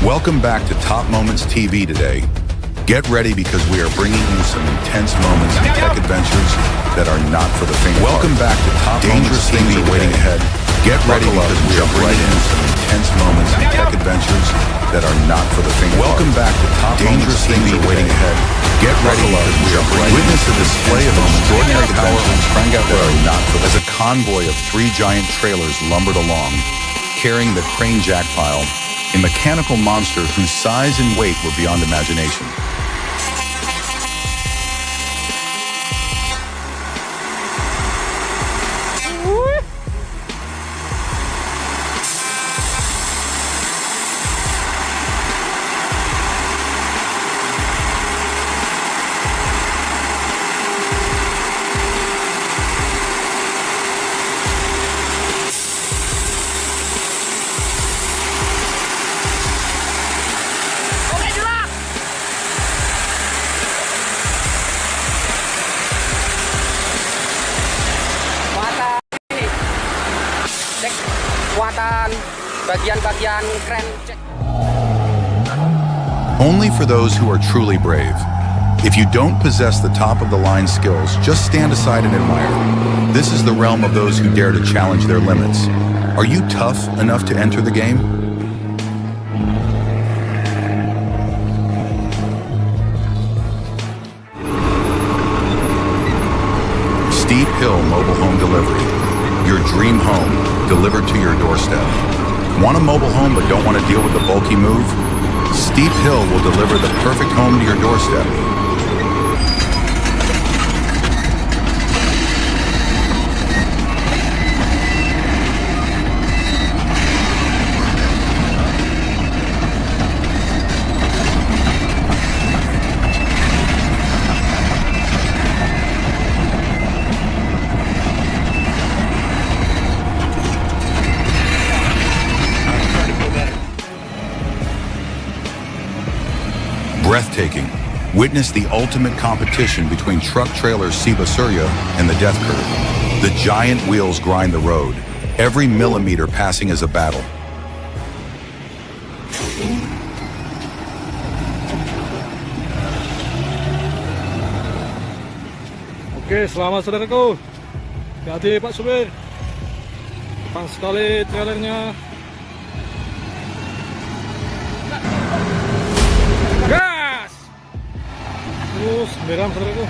Welcome back to Top Moments TV today. Get ready because we are bringing you some intense moments and tech adventures that are not for the faint of heart. Welcome back to Top Moments TV are waiting ahead. Get ready because we are bringing you some intense moments and tech adventures that are not for the faint of heart. Welcome back to Top Moments TV are waiting ahead. Get ready because we are bringing witness a display of extraordinary power on that are not for as a convoy of 3 giant trailers lumbered along, carrying the crane jack pile, a mechanical monster whose size and weight were beyond imagination. Only for those who are truly brave. If you don't possess the top-of-the-line skills, just stand aside and admire. This is the realm of those who dare to challenge their limits. Are you tough enough to enter the game? Steep Hill Mobile Home Delivery. Your dream home delivered to your doorstep. Want a mobile home but don't want to deal with the bulky move? Steep Hill will deliver the perfect home to your doorstep. Breathtaking. Witness the ultimate competition between truck trailer Siba Surya and the Death Curve. The giant wheels grind the road. Every millimeter passing is a battle. Oke, selamat saudaraku. Hati-hati Pak Supir. Depan sekali trailernya. Terus beram saudaraku.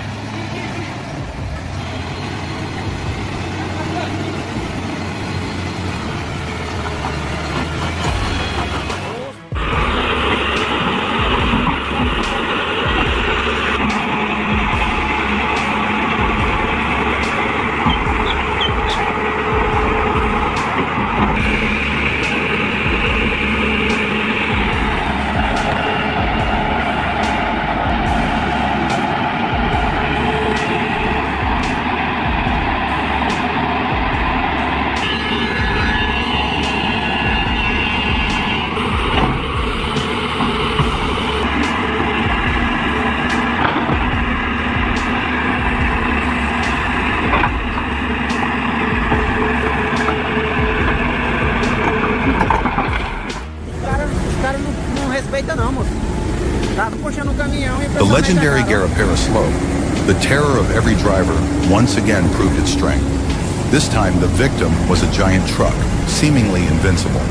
The legendary Garapara slope, the terror of every driver, once again proved its strength. This time, the victim was a giant truck, seemingly invincible.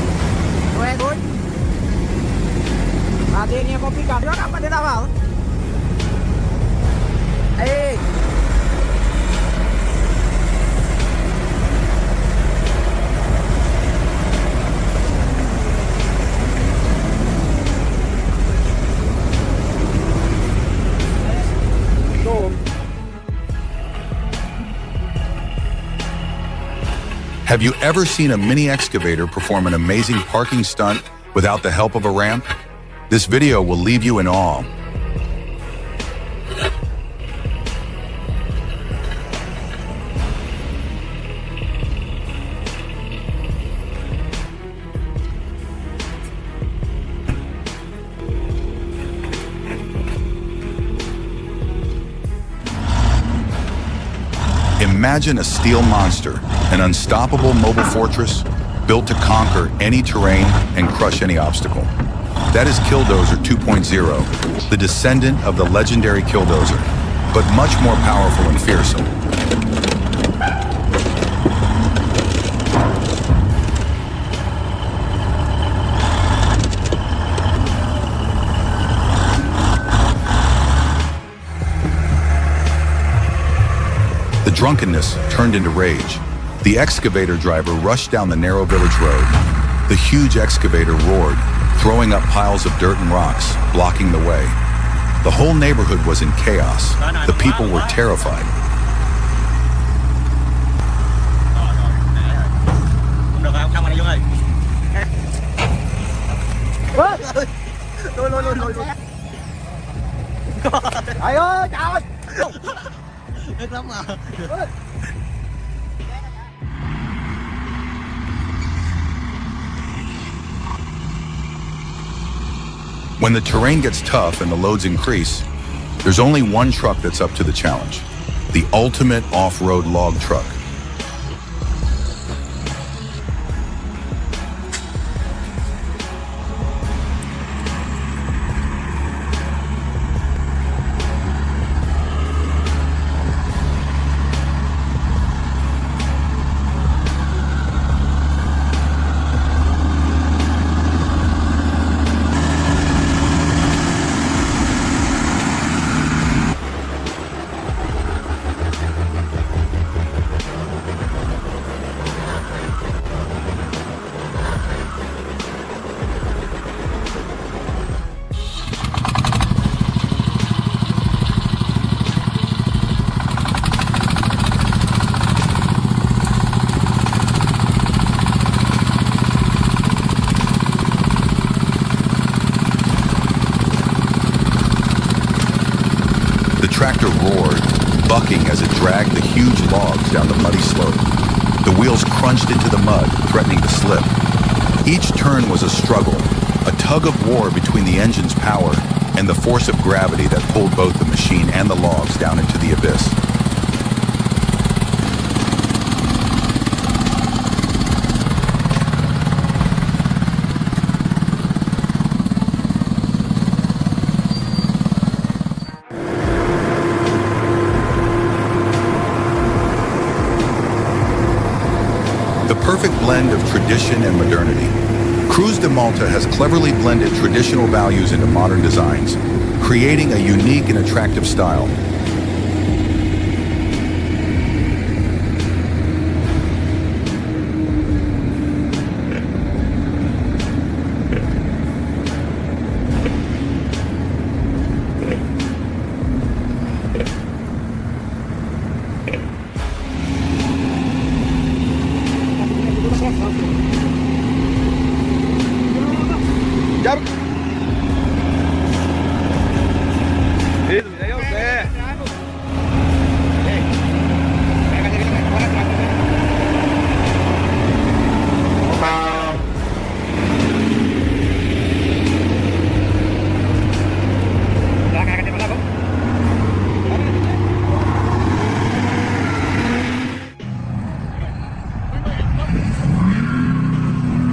Have you ever seen a mini excavator perform an amazing parking stunt without the help of a ramp? This video will leave you in awe. Imagine a steel monster, an unstoppable mobile fortress built to conquer any terrain and crush any obstacle. That is Killdozer 2.0, the descendant of the legendary Killdozer, but much more powerful and fearsome. The drunkenness turned into rage. The excavator driver rushed down the narrow village road. The huge excavator roared, throwing up piles of dirt and rocks, blocking the way. The whole neighborhood was in chaos. The people were terrified. When the terrain gets tough and the loads increase, there's only one truck that's up to the challenge: the ultimate off-road log truck. The tractor roared, bucking as it dragged the huge logs down the muddy slope. The wheels crunched into the mud, threatening to slip. Each turn was a struggle, a tug of war between the engine's power and the force of gravity that pulled both the machine and the logs down into the abyss. The perfect blend of tradition and modernity. Cruz de Malta has cleverly blended traditional values into modern designs, creating a unique and attractive style.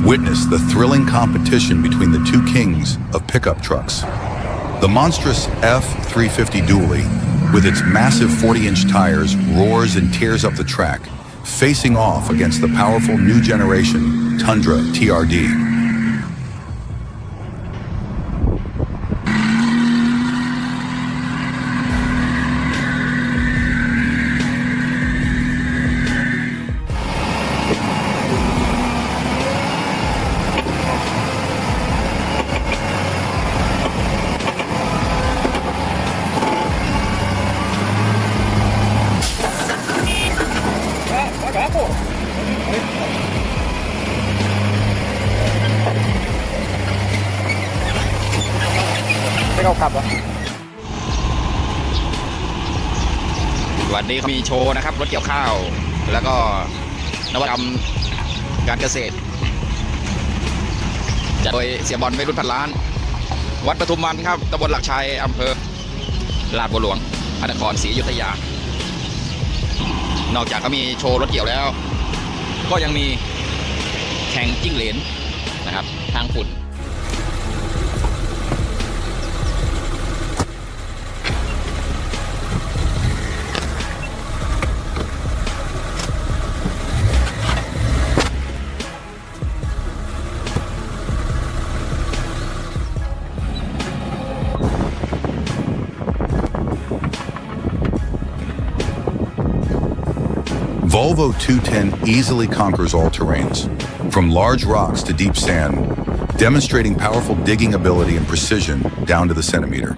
Witness the thrilling competition between the two kings of pickup trucks. The monstrous F350 dually, with its massive 40-inch tires, roars and tears up the track, facing off against the powerful new generation Tundra TRD.วันนี้เขามีโชว์นะครับรถเกี่ยวข้าวแล้วก็นวัตกรรมการเกษตรจัดโดยเสียบอลไม่รุ่นพันล้านวัดปทุมวันครับตำบลหลักชัยอำเภอลาดบัวหลวงพระนครศรีอยุธยานอกจากเขามีโชว์รถเกี่ยวแล้วก็ยังมีแข่งจิ้งเหลนนะครับทางฝุ่น Volvo 210 easily conquers all terrains, from large rocks to deep sand, demonstrating powerful digging ability and precision down to the centimeter.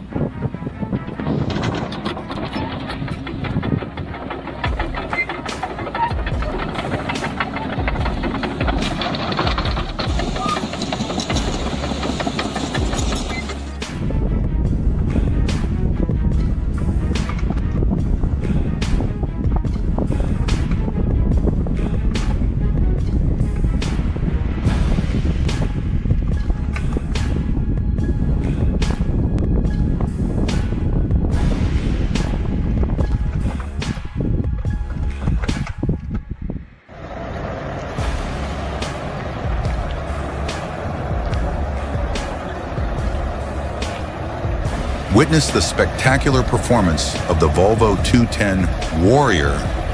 Witness the spectacular performance of the Volvo 210 Warrior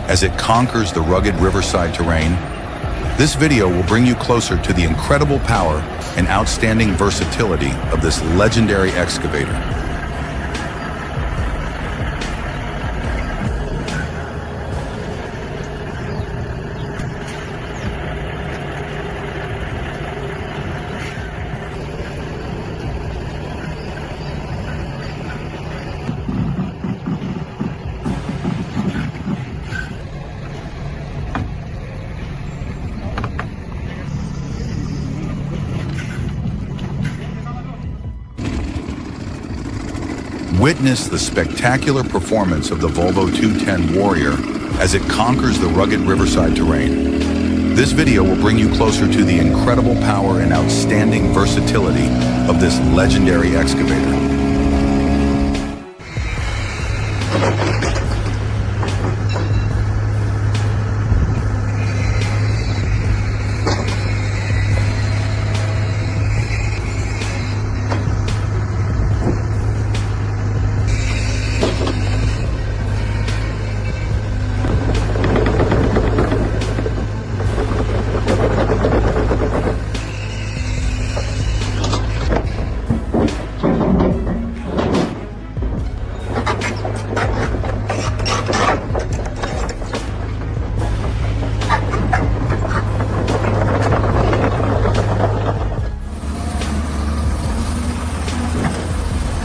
as it conquers the rugged riverside terrain. This video will bring you closer to the incredible power and outstanding versatility of this legendary excavator. Witness the spectacular performance of the Volvo 210 Warrior as it conquers the rugged riverside terrain. This video will bring you closer to the incredible power and outstanding versatility of this legendary excavator.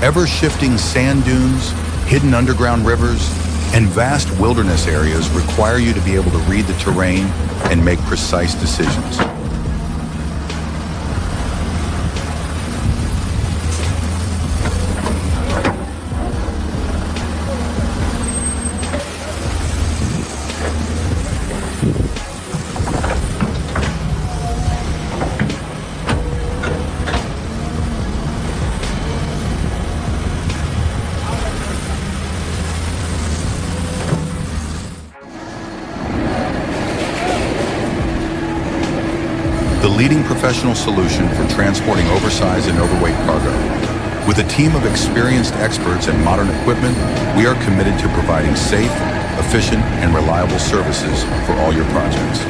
Ever-shifting sand dunes, hidden underground rivers, and vast wilderness areas require you to be able to read the terrain and make precise decisions. The leading professional solution for transporting oversized and overweight cargo. With a team of experienced experts and modern equipment, we are committed to providing safe, efficient, and reliable services for all your projects.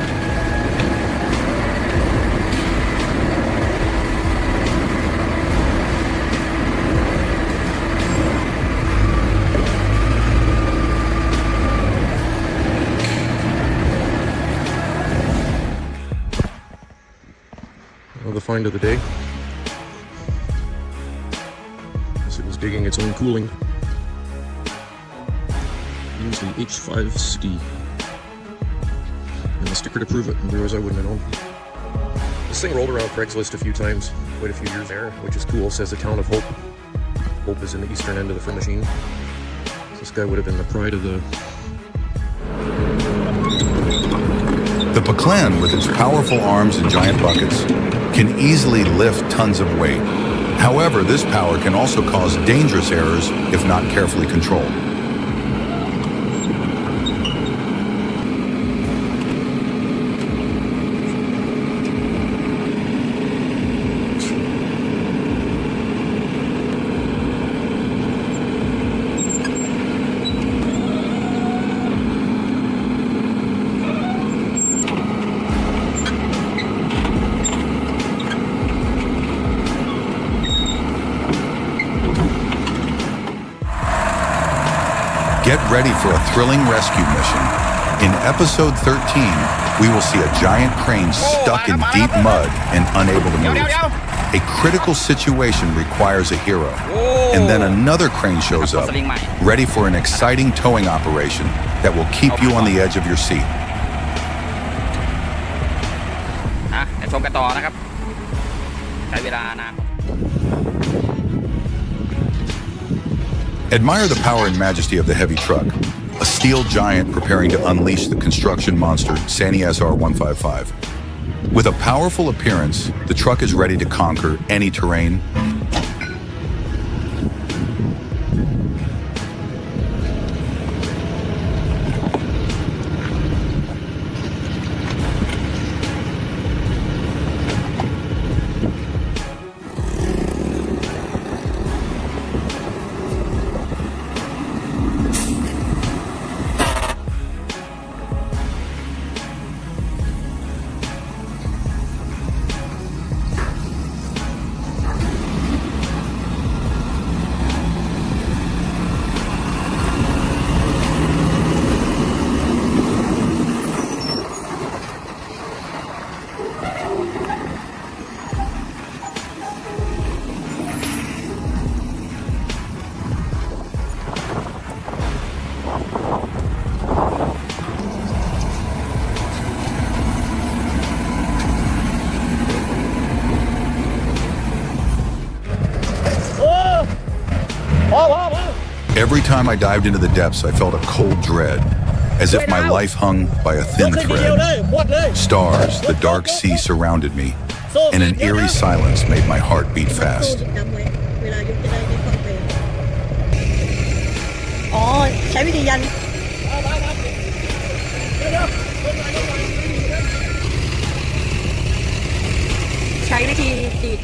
The find of the day. As it was digging its own cooling. Used the H5CD. And the sticker to prove it, otherwise I wouldn't have known. This thing rolled around Craigslist a few times, quite a few years there, which is cool. It says the town of Hope. Hope is in the eastern end of the Fur Machine. So this guy would have been the pride of the... The Paclan, with its powerful arms and giant buckets, can easily lift tons of weight. However, this power can also cause dangerous errors if not carefully controlled. Get ready for a thrilling rescue mission In episode 13, we will see a giant crane stuck in deep mud and unable to move. A critical situation requires a hero. And then another crane shows up, ready for an exciting towing operation that will keep you on the edge of your seat. เดี๋ยวชมกันต่อนะครับใช้เวลานะ Admire the power and majesty of the heavy truck, a steel giant preparing to unleash the construction monster Sany SR-155. With a powerful appearance, the truck is ready to conquer any terrain. Every time I dived into the depths, I felt a cold dread, as if my life hung by a thin thread. Stars, the dark sea surrounded me, and an eerie silence made my heart beat fast. อ๋อใช้วิธียันใช้วิธีดีด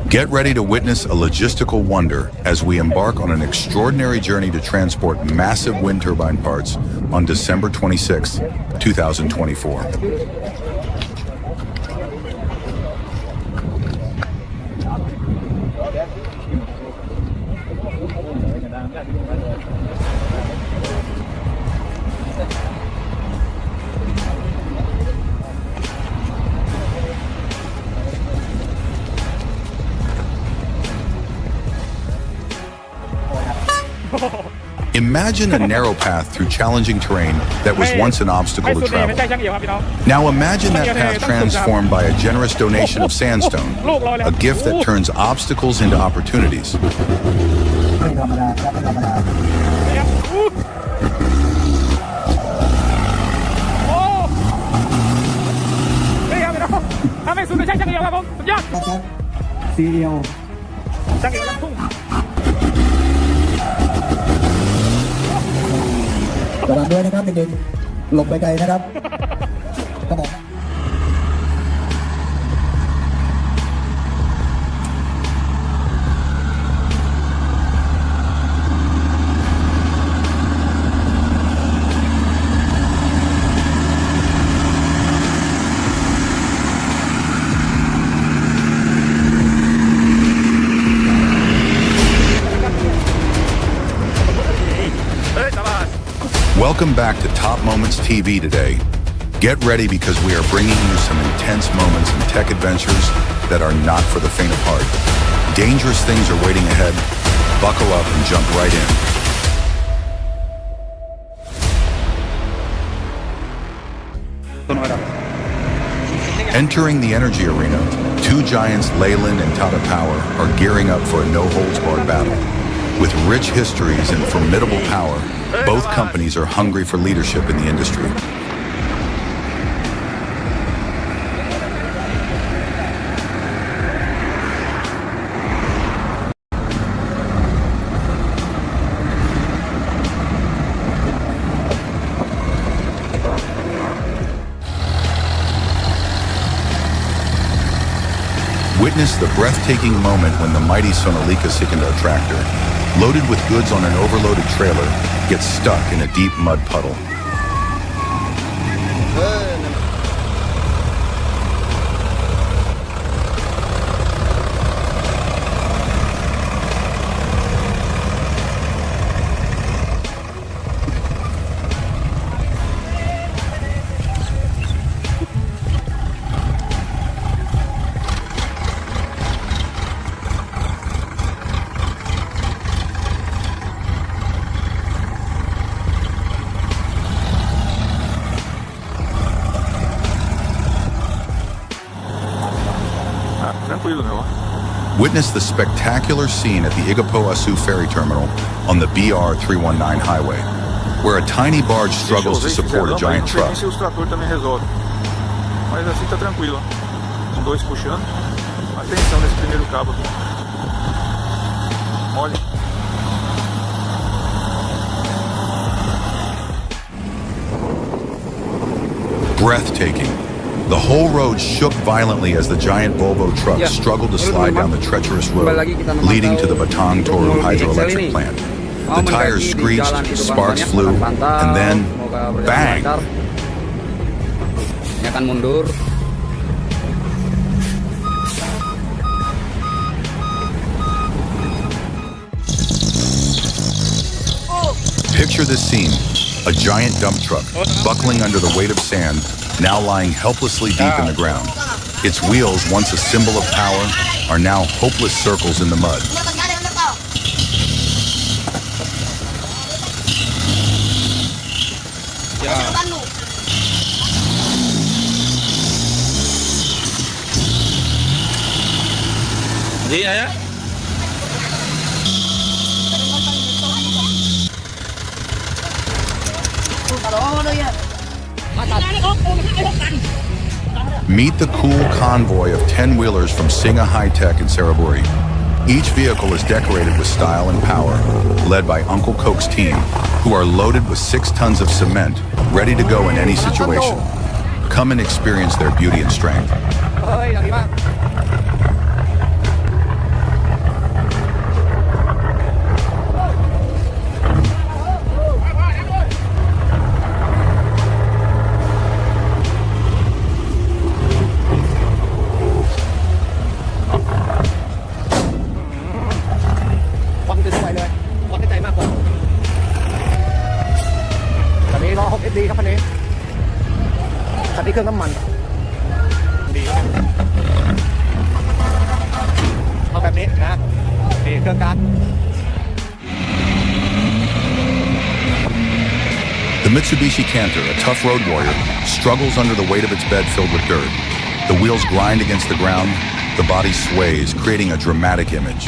Get ready to witness a logistical wonder as we embark on an extraordinary journey to transport massive wind turbine parts on December 26, 2024. Imagine a narrow path through challenging terrain that was once an obstacle to travel. Now imagine that path transformed by a generous donation of sandstone, a gift that turns obstacles into opportunities. CEO ระวังด้วยนะครับเด็กๆหลบไปไกลนะครับครับผม Welcome back to Top Moments TV today. Get ready because we are bringing you some intense moments and tech adventures that are not for the faint of heart. Dangerous things are waiting ahead. Buckle up and jump right in. Entering the energy arena, two giants Leyland and Tata Power are gearing up for a no-holds-barred battle. With rich histories and formidable power, both companies are hungry for leadership in the industry. Witness the breathtaking moment when the mighty Sonalika Sikandar tractor, loaded with goods on an overloaded trailer, gets stuck in a deep mud puddle. Witness the spectacular scene at the Igapo-Asu ferry terminal on the BR 319 highway, where a tiny barge struggles to support a giant truck. Mas assim tá tranquilo, ó. Com dois puxando. Atenção nesse primeiro cabo aqui. Olha. Breathtaking. The whole road shook violently as the giant Volvo truck struggled to slide down the treacherous road, leading to the Batang Toru hydroelectric plant. The tires screeched, sparks flew, and then, bang! Akan mundur. Picture this scene. A giant dump truck, buckling under the weight of sand, now lying helplessly deep in the ground. Its wheels, once a symbol of power, are now hopeless circles in the mud. Meet the cool convoy of 10-wheelers from Singa High Tech in Saraburi. Each vehicle is decorated with style and power, led by Uncle Coke's team, who are loaded with 6 tons of cement, ready to go in any situation. Come and experience their beauty and strength. SD ครับคันนี้เครื่องน้ำมันดีเอาแบบนี้นะนี่เครื่องก๊าซ The Mitsubishi Canter, a tough road warrior, struggles under the weight of its bed filled with dirt. The wheels grind against the ground, the body sways, creating a dramatic image.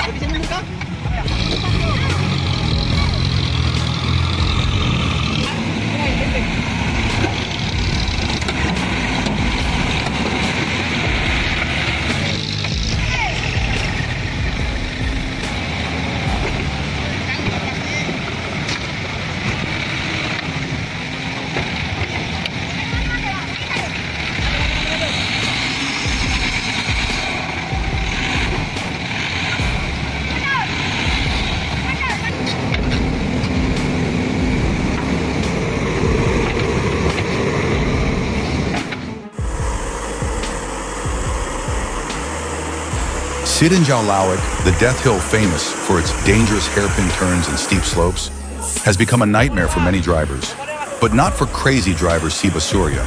Sidinjaulawik, the Death Hill famous for its dangerous hairpin turns and steep slopes, has become a nightmare for many drivers, but not for crazy driver Siba Surya.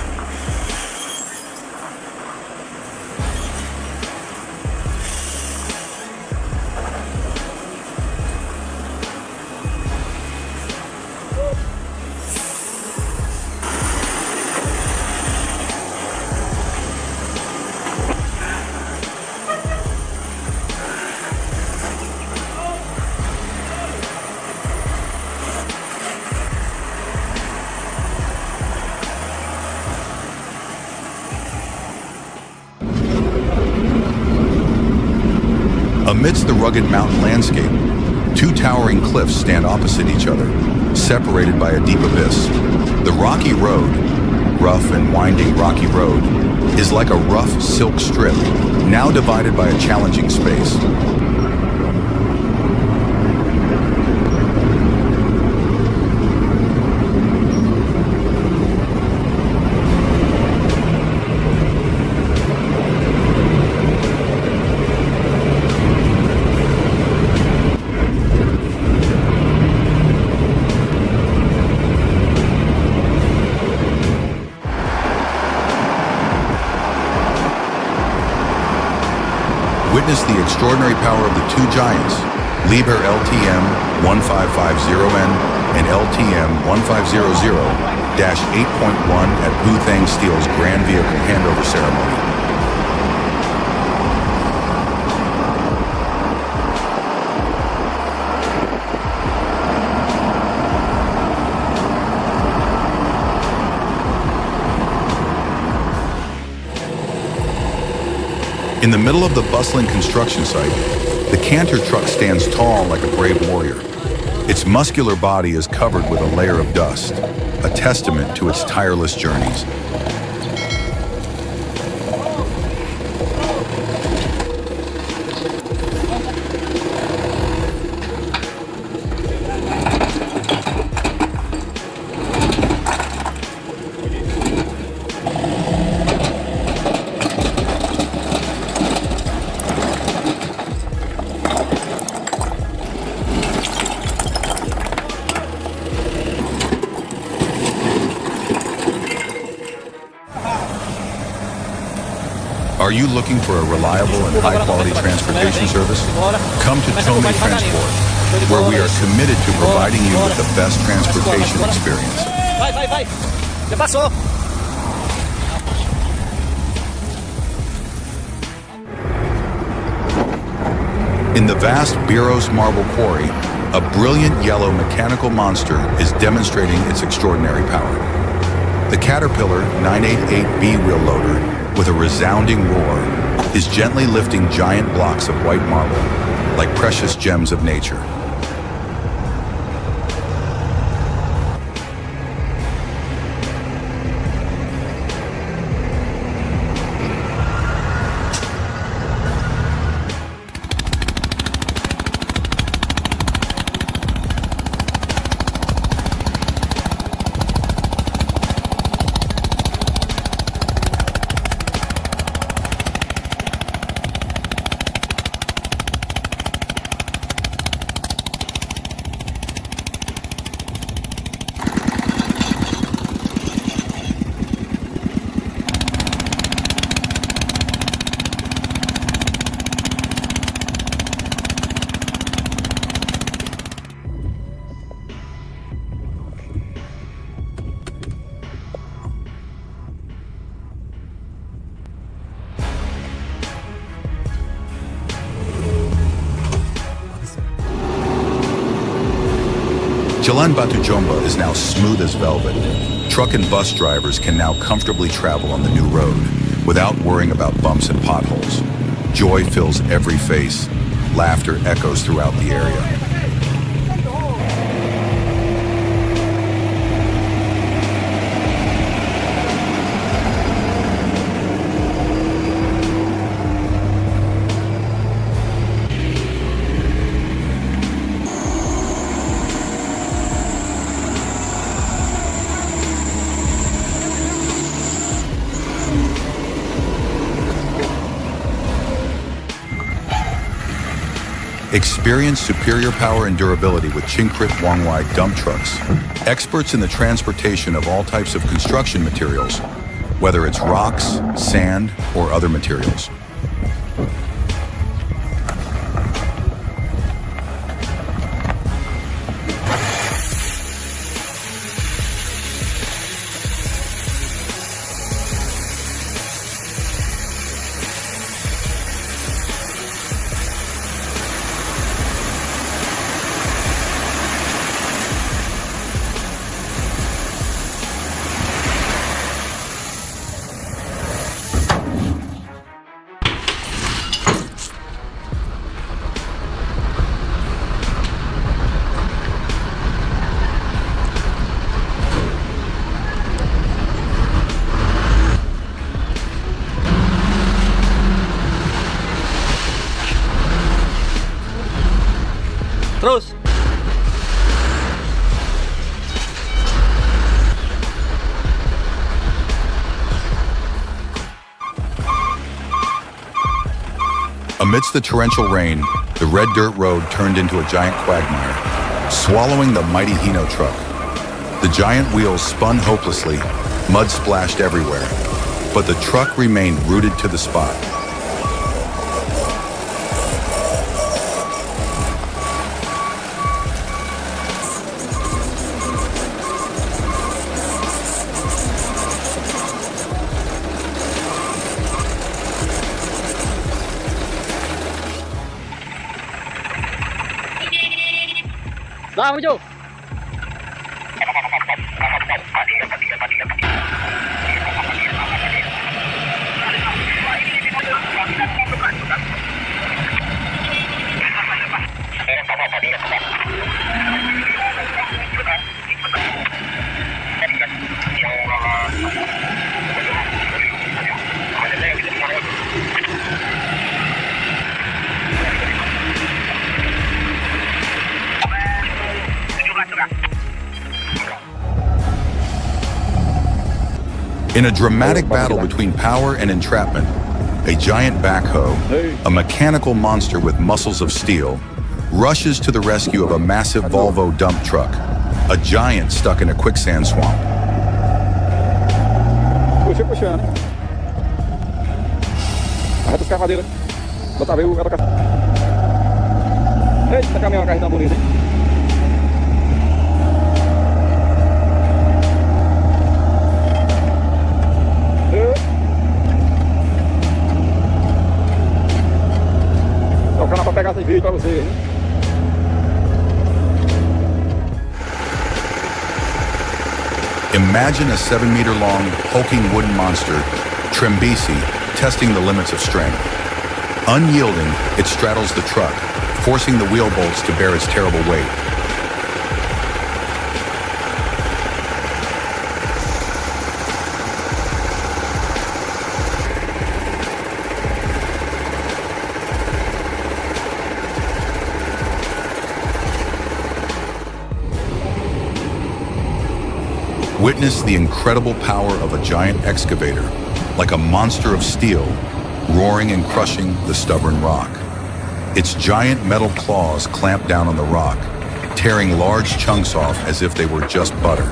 Amidst the rugged mountain landscape, 2 towering cliffs stand opposite each other, separated by a deep abyss. The rocky road, rough and winding rocky road, is like a rough silk strip, now divided by a challenging space. Witness the extraordinary power of the two giants, Liebherr LTM 1550N and LTM 1500-8.1 at Puthang Steel's Grand Vehicle Handover Ceremony. In the middle of the bustling construction site, the Canter truck stands tall like a brave warrior. Its muscular body is covered with a layer of dust, a testament to its tireless journeys. Are you looking for a reliable and high-quality transportation service? Come to Tome Transport, where we are committed to providing you with the best transportation experience. Ya pasó. In the vast Biros marble quarry, a brilliant yellow mechanical monster is demonstrating its extraordinary power. The Caterpillar 988B wheel loader, with a resounding roar, is gently lifting giant blocks of white marble like precious gems of nature. Jalan Batu Jomba is now smooth as velvet. Truck and bus drivers can now comfortably travel on the new road without worrying about bumps and potholes. Joy fills every face. Laughter echoes throughout the area. Experience superior power and durability with Chinkrit Wangwai dump trucks, experts in the transportation of all types of construction materials, whether it's rocks, sand, or other materials. Amidst the torrential rain, the red dirt road turned into a giant quagmire, swallowing the mighty Hino truck. The giant wheels spun hopelessly, mud splashed everywhere, but the truck remained rooted to the spot. Ra với chú. In a dramatic battle between power and entrapment, a giant backhoe, a mechanical monster with muscles of steel, rushes to the rescue of a massive Volvo dump truck, a giant stuck in a quicksand swamp. Puxa. Arreta os cavadeiros. Botar veio ela cá. Eita, caminhão carregando bonito, hein? Tocando pra pegar esse vídeo pra vocês, hein? Imagine a 7-meter-long, hulking wooden monster, Trembisi, testing the limits of strength. Unyielding, it straddles the truck, forcing the wheel bolts to bear its terrible weight. Witness the incredible power of a giant excavator, like a monster of steel, roaring and crushing the stubborn rock. Its giant metal claws clamp down on the rock, tearing large chunks off as if they were just butter.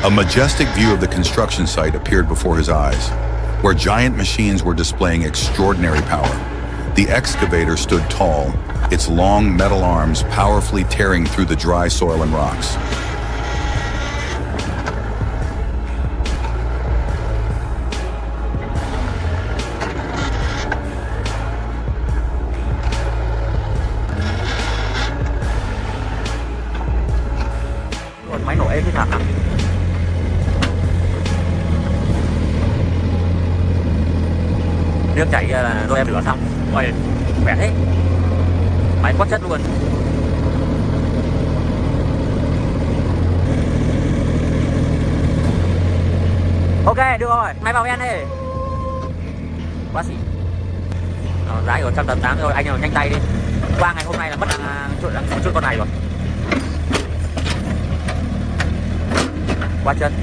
A majestic view of the construction site appeared before his eyes, where giant machines were displaying extraordinary power. The excavator stood tall, its long metal arms powerfully tearing through the dry soil and rocks. Máy nổ êm thế thật. Nước chảy đôi em rửa xong. Ôi, khỏe thế. Máy quá chất luôn. Ok, được rồi. Máy vào ven đi. Quá xịn. Rãi ở 180 rồi, anh nào nhanh tay đi. Qua ngày hôm nay là mất chút con này rồi. Quá chân.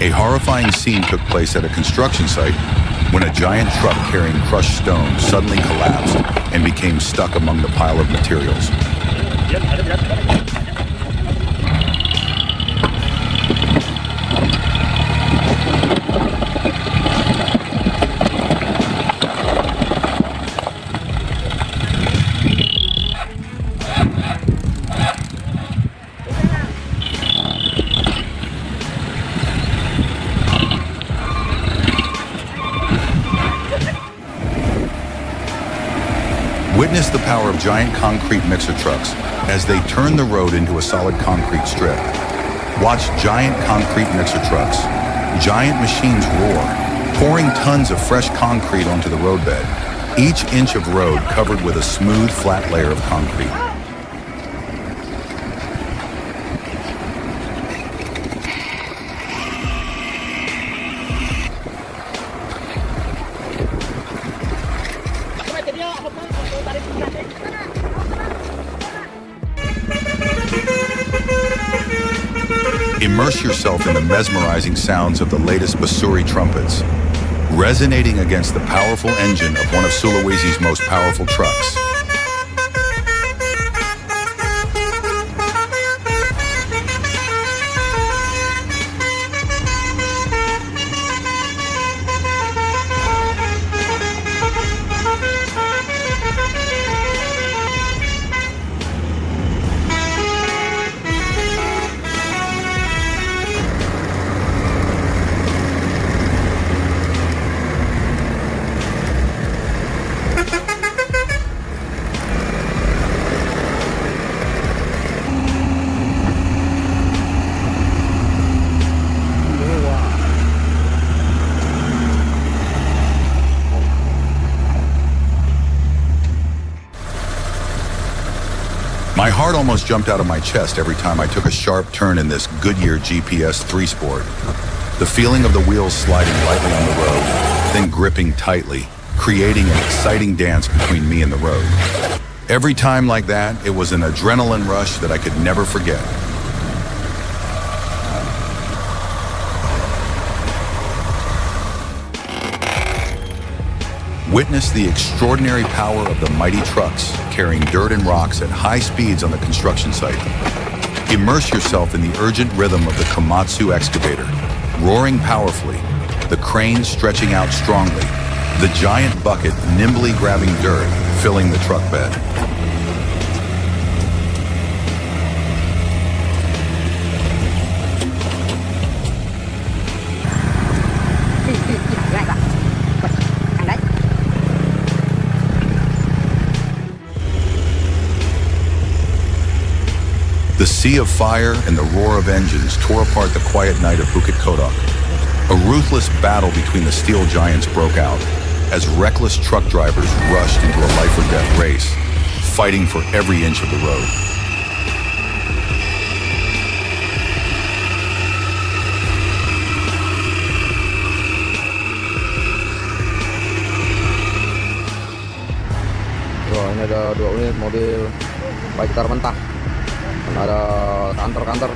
A horrifying scene took place at a construction site when a giant truck carrying crushed stone suddenly collapsed and became stuck among the pile of materials. Witness the power of giant concrete mixer trucks as they turn the road into a solid concrete strip. Watch giant concrete mixer trucks. Giant machines roar, pouring tons of fresh concrete onto the roadbed, each inch of road covered with a smooth, flat layer of concrete. Immerse yourself in the mesmerizing sounds of the latest Basuri trumpets, resonating against the powerful engine of one of Sulawesi's most powerful trucks. My heart almost jumped out of my chest every time I took a sharp turn in this Goodyear GPS 3-Sport. The feeling of the wheels sliding lightly on the road, then gripping tightly, creating an exciting dance between me and the road. Every time like that, it was an adrenaline rush that I could never forget. Witness the extraordinary power of the mighty trucks carrying dirt and rocks at high speeds on the construction site. Immerse yourself in the urgent rhythm of the Komatsu excavator, roaring powerfully, the crane stretching out strongly, the giant bucket nimbly grabbing dirt, filling the truck bed. The sea of fire and the roar of engines tore apart the quiet night of Bukit Kodok. A ruthless battle between the steel giants broke out as reckless truck drivers rushed into a life or death race, fighting for every inch of the road. Ini ada 2 unit mobil baik tar mentah. Ada kantor-kantor.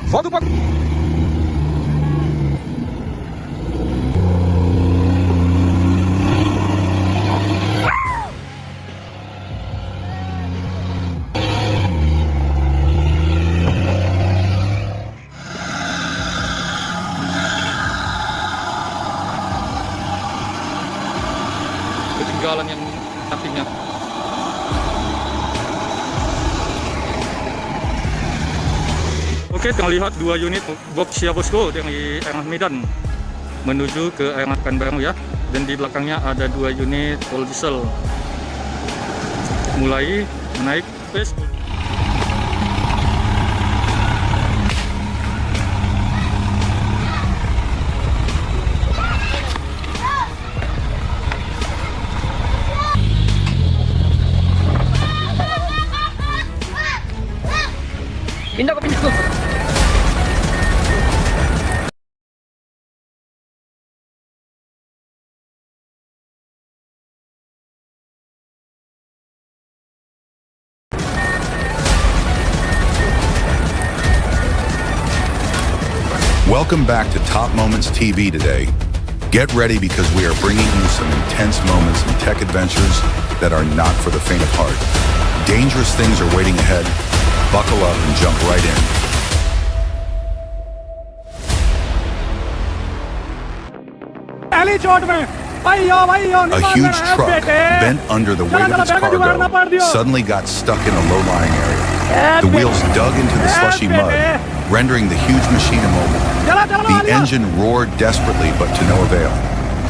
Foto Pak. Ketinggalan yang sampingnya. Oke, tengah lihat 2 unit box ya bosku yang di arah Medan menuju ke arah Pekanbaru ya. Dan di belakangnya ada 2 unit full diesel mulai naik pace. Pindah ke pindah. Welcome back to Top Moments TV today. Get ready because we are bringing you some intense moments and tech adventures that are not for the faint of heart. Dangerous things are waiting ahead. Buckle up and jump right in. A huge truck, bent under the weight of its cargo, suddenly got stuck in a low-lying area. The wheels dug into the slushy mud, rendering the huge machine immobile. The engine roared desperately, but to no avail.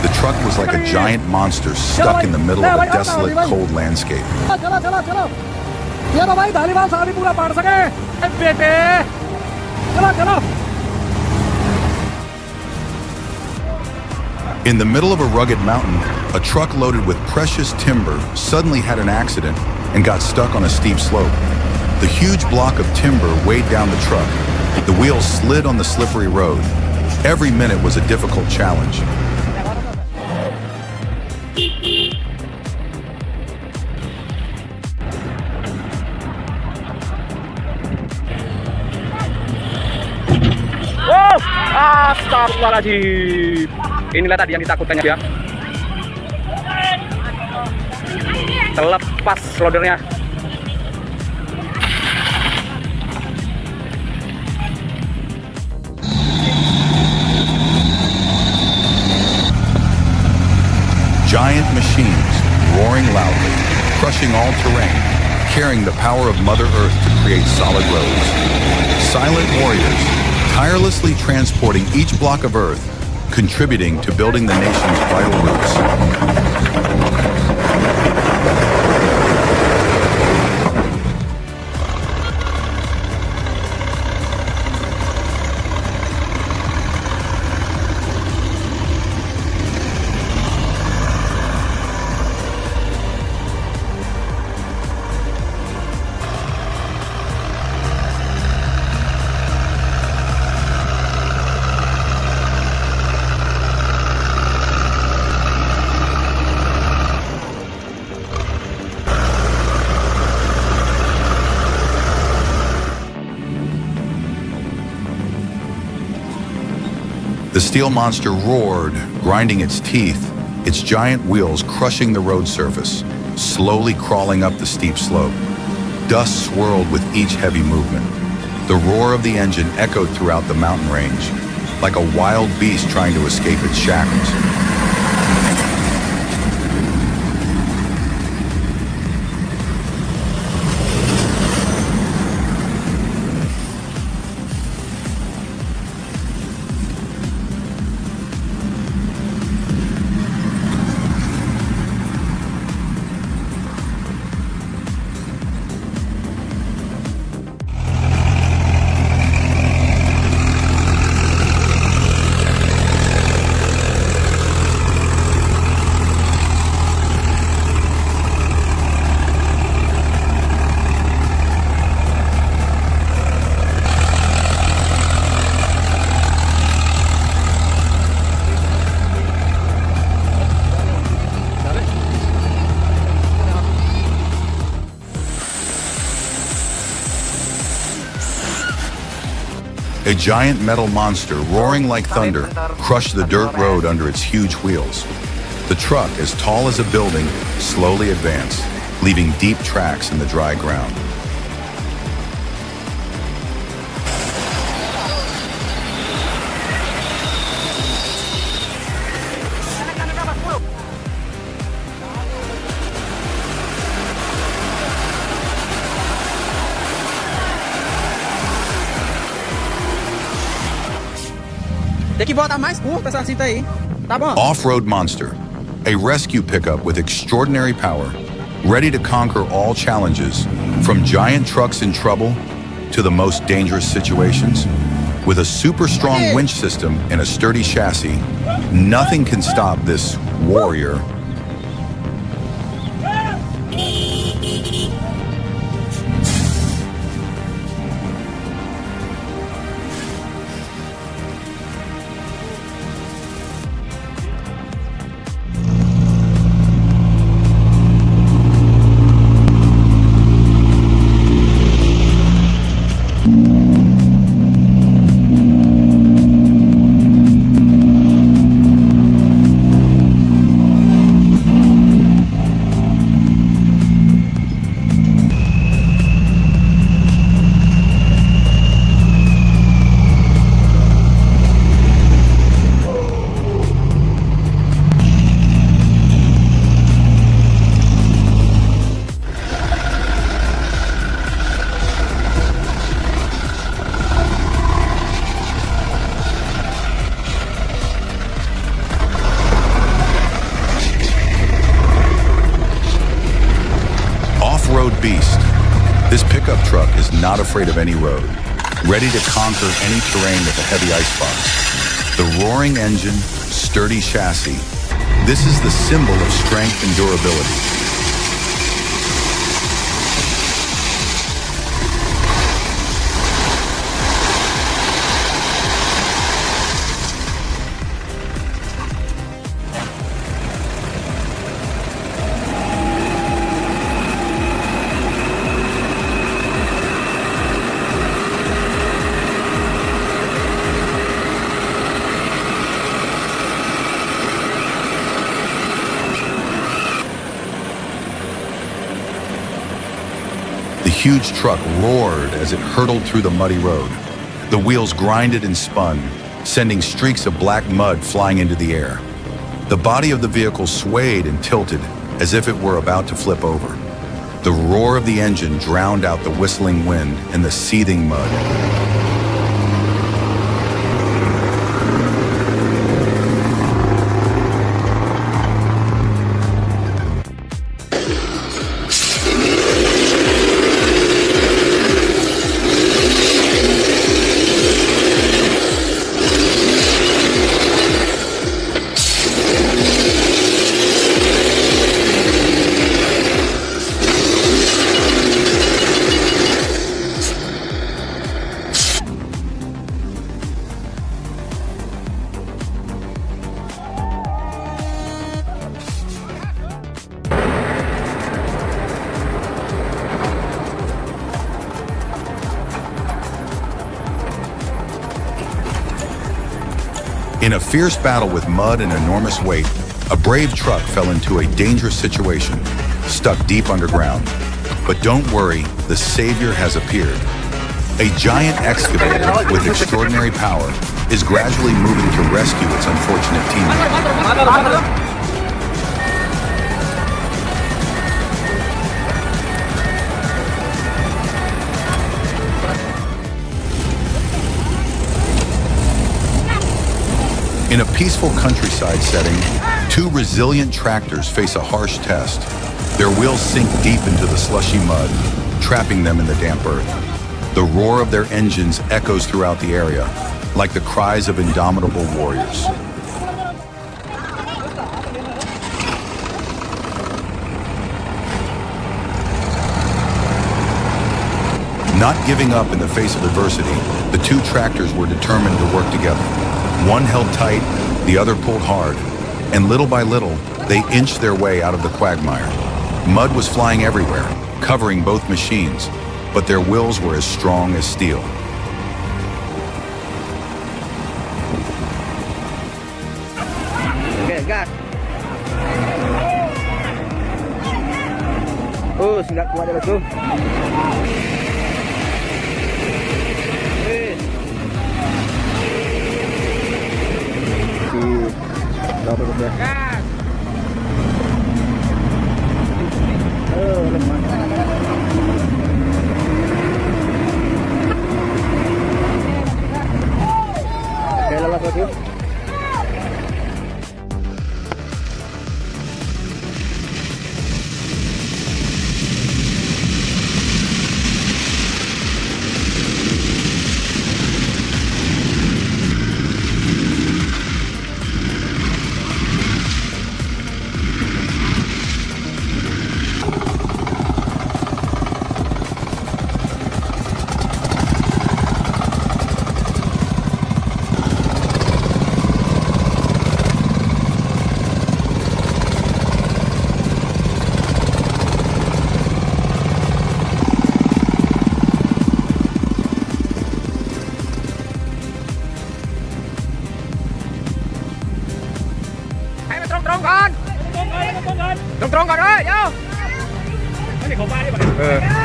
The truck was like a giant monster stuck in the middle of a desolate, cold landscape. In the middle of a rugged mountain, a truck loaded with precious timber suddenly had an accident and got stuck on a steep slope. The huge block of timber weighed down the truck. The wheels slid on the slippery road. Every minute was a difficult challenge. Astagfirullahaladzim. Inilah tadi yang ditakutkan ya. Terlepas loadernya. Giant machines, roaring loudly, crushing all terrain, carrying the power of Mother Earth to create solid roads. Silent warriors, tirelessly transporting each block of earth, contributing to building the nation's vital roots. The steel monster roared, grinding its teeth, its giant wheels crushing the road surface, slowly crawling up the steep slope. Dust swirled with each heavy movement. The roar of the engine echoed throughout the mountain range, like a wild beast trying to escape its shackles. A giant metal monster, roaring like thunder, crushed the dirt road under its huge wheels. The truck, as tall as a building, slowly advanced, leaving deep tracks in the dry ground. Off-road monster, a rescue pickup with extraordinary power, ready to conquer all challenges, from giant trucks in trouble to the most dangerous situations. With a super strong winch system and a sturdy chassis, nothing can stop this warrior. Off-road beast. This pickup truck is not afraid of any road, ready to conquer any terrain with a heavy icebox. The roaring engine, sturdy chassis. This is the symbol of strength and durability. The huge truck roared as it hurtled through the muddy road. The wheels grinded and spun, sending streaks of black mud flying into the air. The body of the vehicle swayed and tilted as if it were about to flip over. The roar of the engine drowned out the whistling wind and the seething mud. In a fierce battle with mud and enormous weight, a brave truck fell into a dangerous situation, stuck deep underground. But don't worry, the savior has appeared. A giant excavator with extraordinary power is gradually moving to rescue its unfortunate teammate. In a peaceful countryside setting, two resilient tractors face a harsh test. Their wheels sink deep into the slushy mud, trapping them in the damp earth. The roar of their engines echoes throughout the area, like the cries of indomitable warriors. Not giving up in the face of adversity, the two tractors were determined to work together. One held tight, the other pulled hard, and little by little, they inched their way out of the quagmire. Mud was flying everywhere, covering both machines, but their wills were as strong as steel. Okay, gas. Oh, sudah kuat dah tu. Berapa dia? Gas. Lemah. Okay, lepas tu.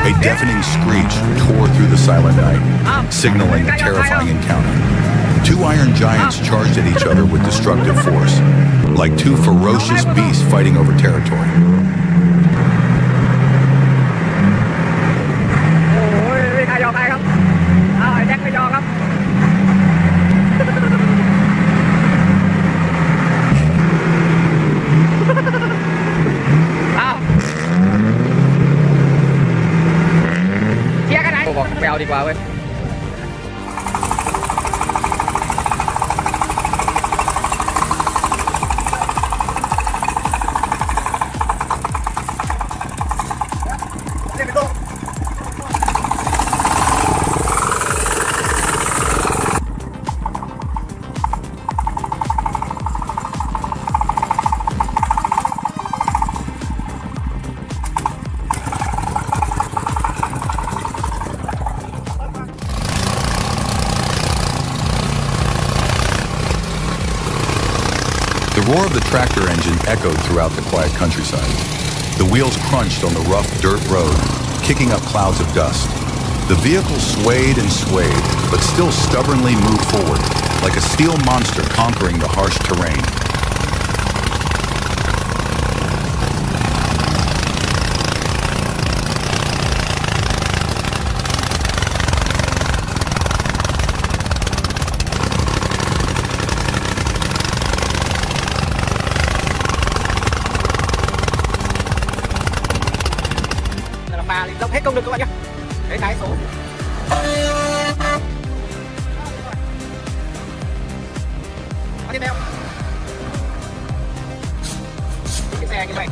A deafening screech tore through the silent night, signaling a terrifying encounter. Two iron giants charged at each other with destructive force, like two ferocious beasts fighting over territory. Tôiบอกไปเอาดีกว่าเว้ย The roar of the tractor engine echoed throughout the quiet countryside. The wheels crunched on the rough dirt road, kicking up clouds of dust. The vehicle swayed and swayed, but still stubbornly moved forward, like a steel monster conquering the harsh terrain. Dốc hết công lực các bạn nhé. Đấy cái số. Tiếp theo. Cái xe như vậy.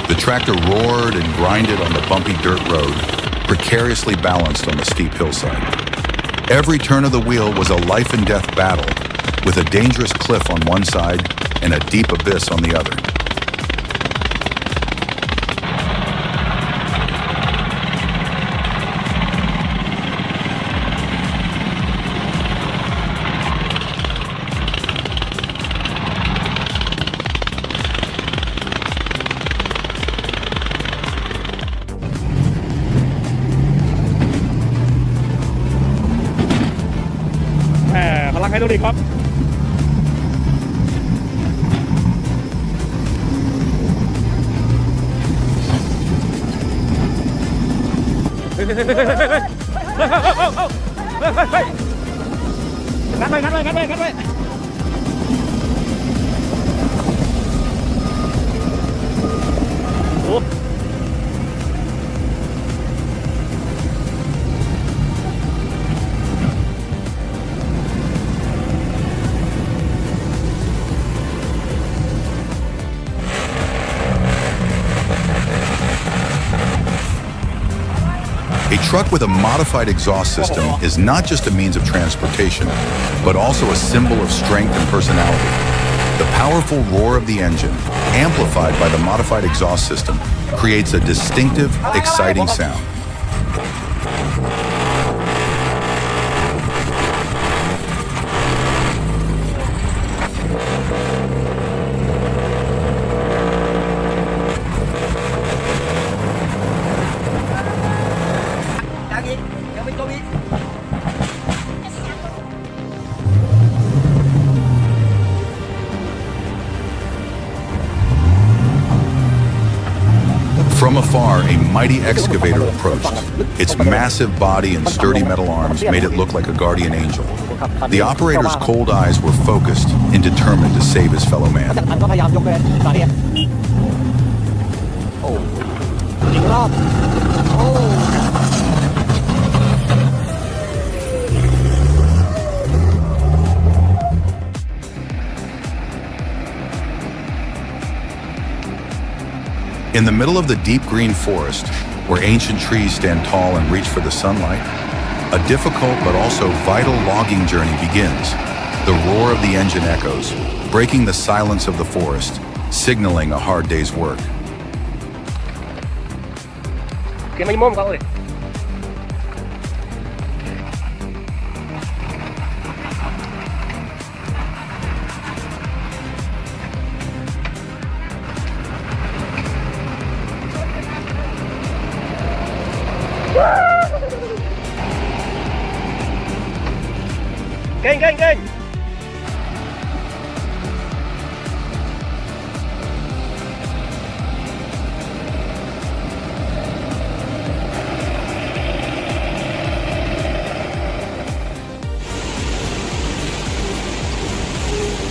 The tractor roared and grinded on the bumpy dirt road, precariously balanced on the steep hillside. Every turn of the wheel was a life and death battle, with a dangerous cliff on one side and a deep abyss on the other. Ngắt vậy. Ủa. A truck with a modified exhaust system is not just a means of transportation, but also a symbol of strength and personality. The powerful roar of the engine, amplified by the modified exhaust system, creates a distinctive, exciting sound. From afar, a mighty excavator approached. Its massive body and sturdy metal arms made it look like a guardian angel. The operator's cold eyes were focused and determined to save his fellow man. มันก็พยายามยกเลยตอนนี้โอ้อีกรอบโอ้ In the middle of the deep green forest, where ancient trees stand tall and reach for the sunlight, a difficult but also vital logging journey begins. The roar of the engine echoes, breaking the silence of the forest, signaling a hard day's work. Kiếm anh mồm cậu ơi. Kênh.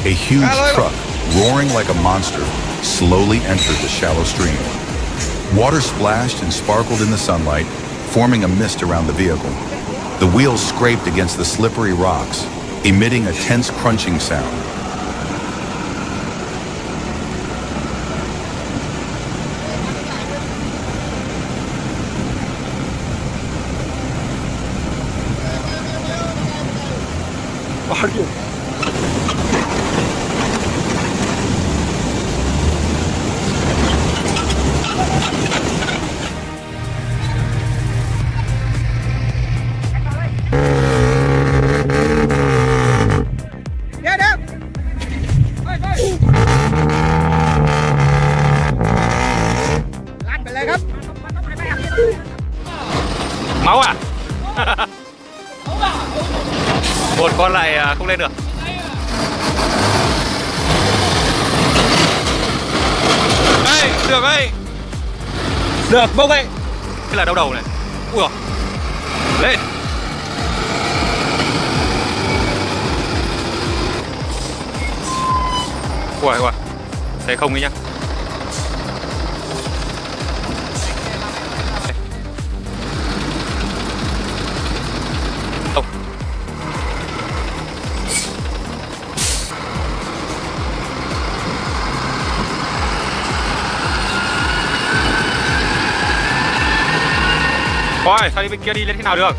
A huge truck, roaring like a monster, slowly entered the shallow stream. Water splashed and sparkled in the sunlight, forming a mist around the vehicle. The wheels scraped against the slippery rocks, emitting a tense crunching sound. Máu à? Một con lại không lên được. Ê, được ấy. Được, bốc ấy. Thế là đau đầu này. Ui dồi. Lên. Ui. Thấy không ấy nhá. Thôi, sao đi bên kia đi lên thế nào được?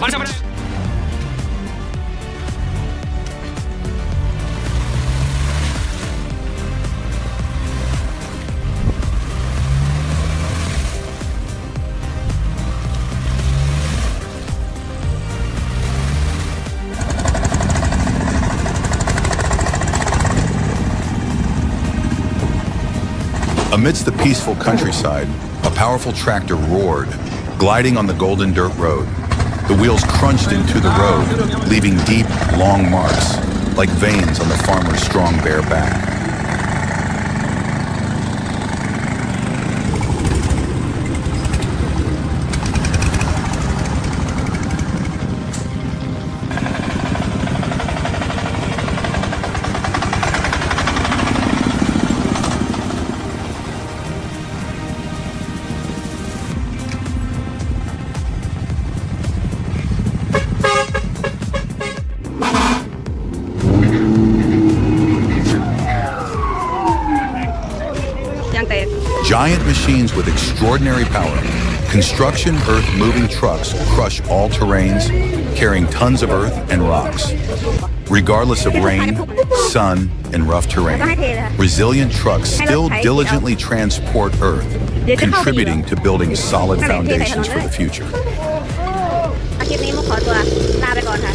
Bắn sang bên đây. Amidst the peaceful countryside, a powerful tractor roared, gliding on the golden dirt road. The wheels crunched into the road, leaving deep, long marks, like veins on the farmer's strong bare back. Giant machines with extraordinary power, construction earth-moving trucks crush all terrains, carrying tons of earth and rocks. Regardless of rain, sun, and rough terrain, resilient trucks still diligently transport earth, contributing to building solid foundations for the future. คลิปนี้มุกขอตัวลาไปก่อนค่ะ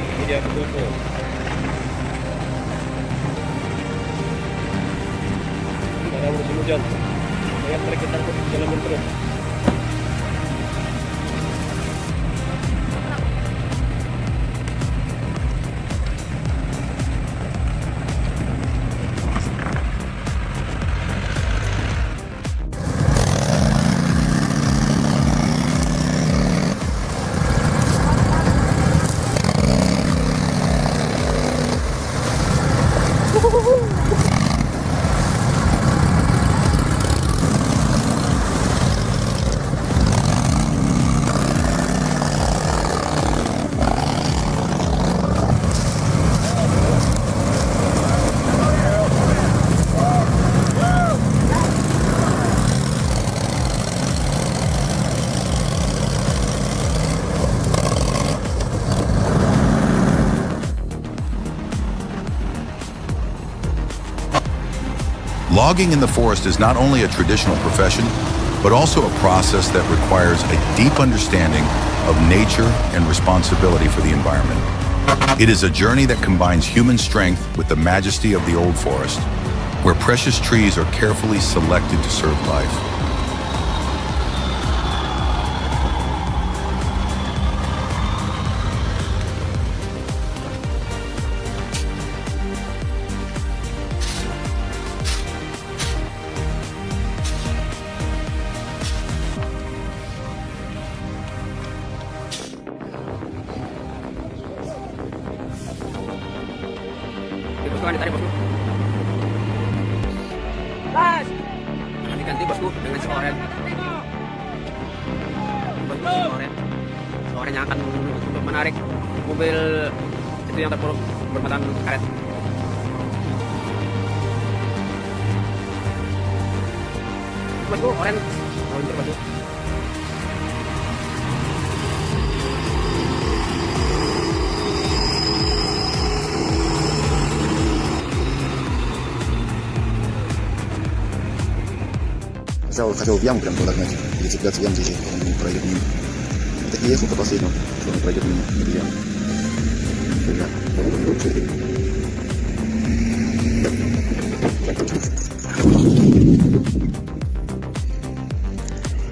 Ini dia foto. Ada musim hujan. Banyak trek kita jalan terus. Logging in the forest is not only a traditional profession, but also a process that requires a deep understanding of nature and responsibility for the environment. It is a journey that combines human strength with the majesty of the old forest, where precious trees are carefully selected to serve life. Ditarik bosku. Gas. Diganti bosku dengan si oren. Bosku si oren. Si oren yang akan untuk menarik mobil itu yang terpuruk bermuatan karet. Bosku oren. Meluncur bosku. Хотел в яму прям подогнать или цепляться в яму здесь, он пройдет мимо. Так и ехал до последнего, что он пройдет мимо этой ямы.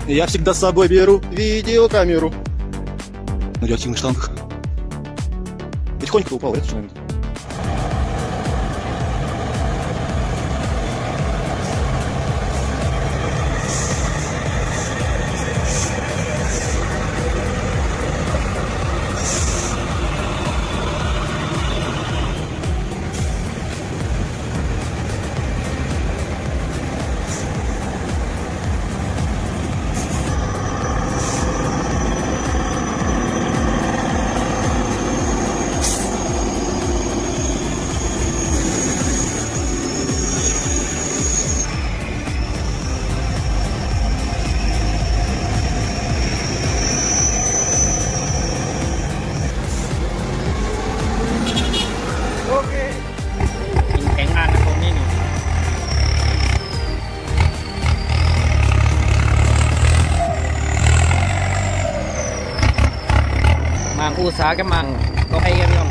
Я всегда с собой беру видеокамеру на реактивных штангах. Потихоньку упал, это что, наверное. Usaha cái màn có hay em không?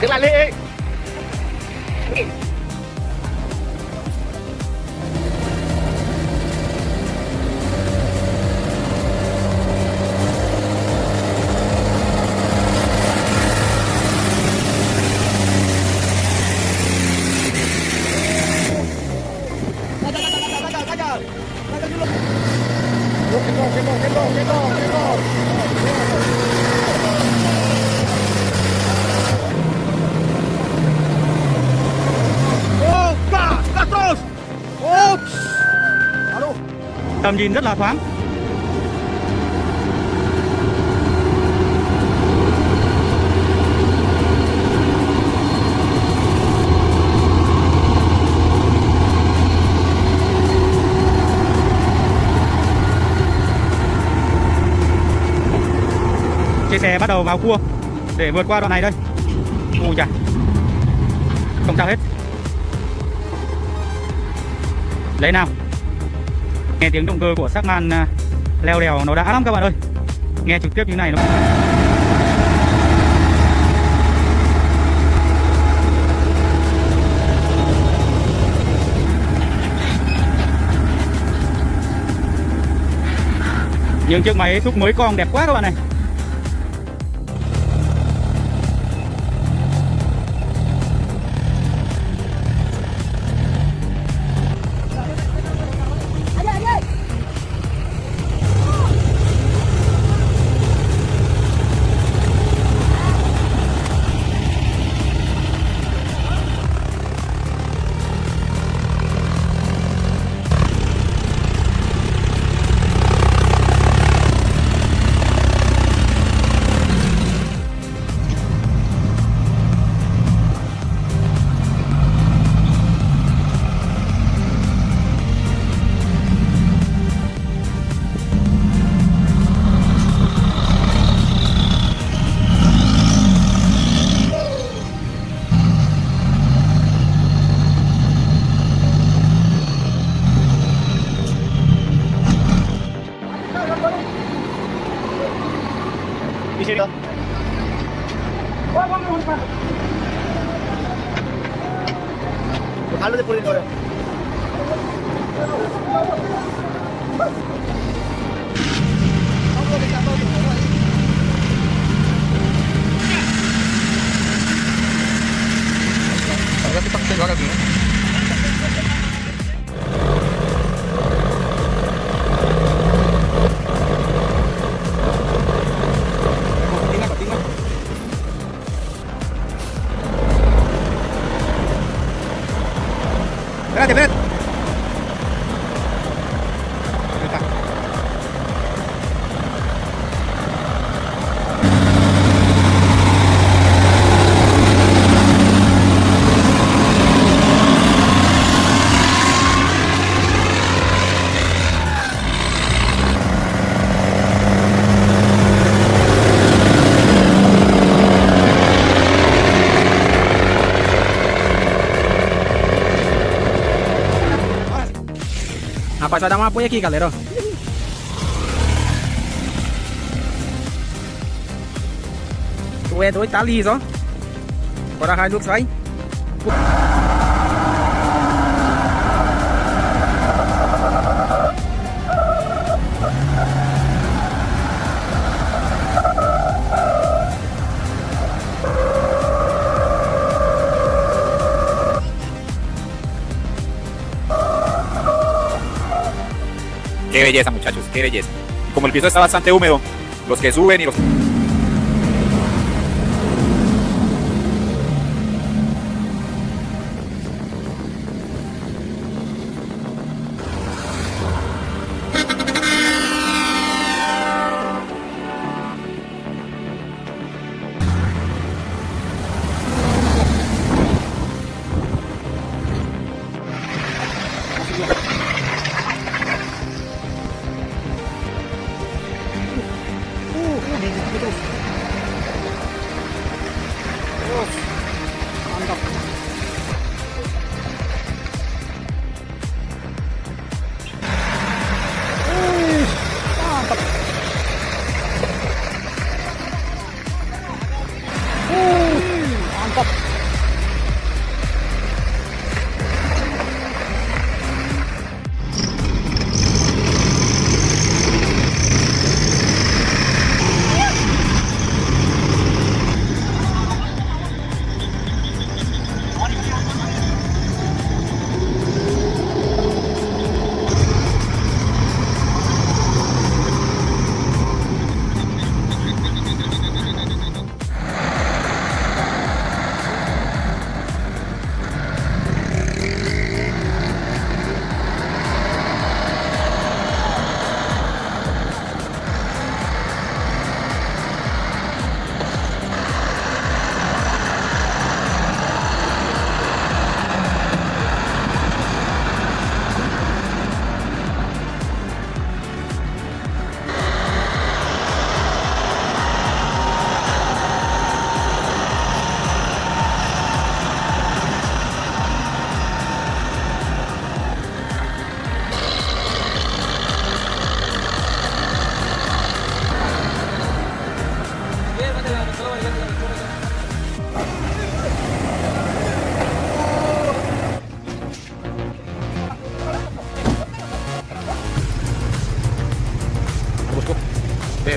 Đứng lại đi. Tầm nhìn rất là thoáng. Chiếc xe bắt đầu vào cua để vượt qua đoạn này đây. Ui chà, không sao hết. Lấy nào. Nghe tiếng động cơ của xác man leo đèo nó đã lắm các bạn ơi. Nghe trực tiếp như này nó... Những chiếc máy xúc mới con đẹp quá các bạn này. আলুতে পরিণত করে Agak dipaksa banget nih. Berat, berat. Apa sudah mampu ya ki kalero? Tôi tali rồi. Có ra hai nước xoáy. Qué belleza, muchachos, qué belleza. Como el piso está bastante húmedo, los que suben y los... mantap.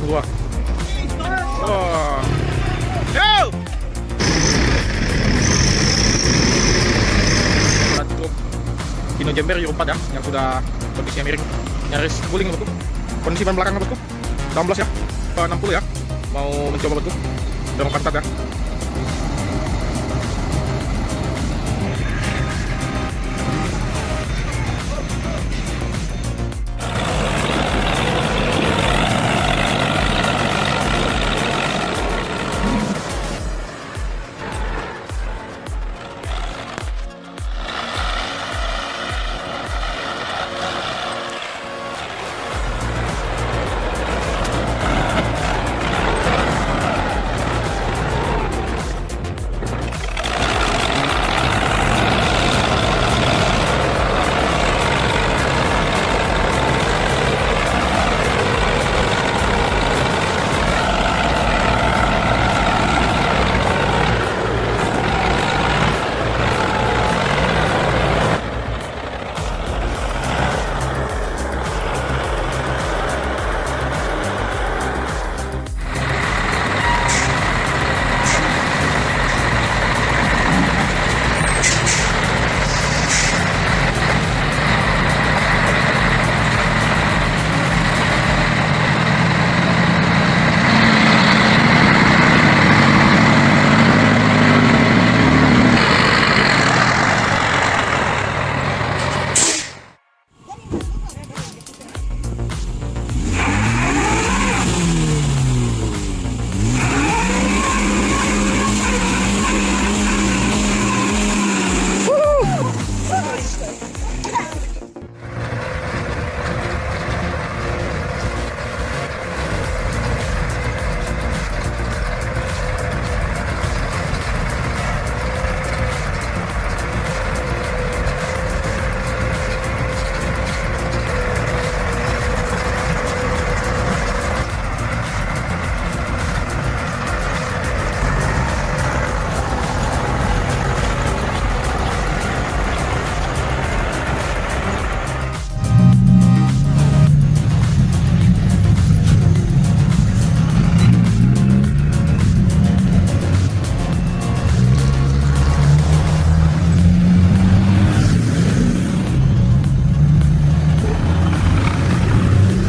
yang kedua. Oh. Yo! Truk Kino Jember Euro 4 ya, yang sudah kondisinya miring, nyaris guling betul. Kondisi ban belakang betul, 16 ya, 60 ya, mau mencoba betul, dorong pantat ya.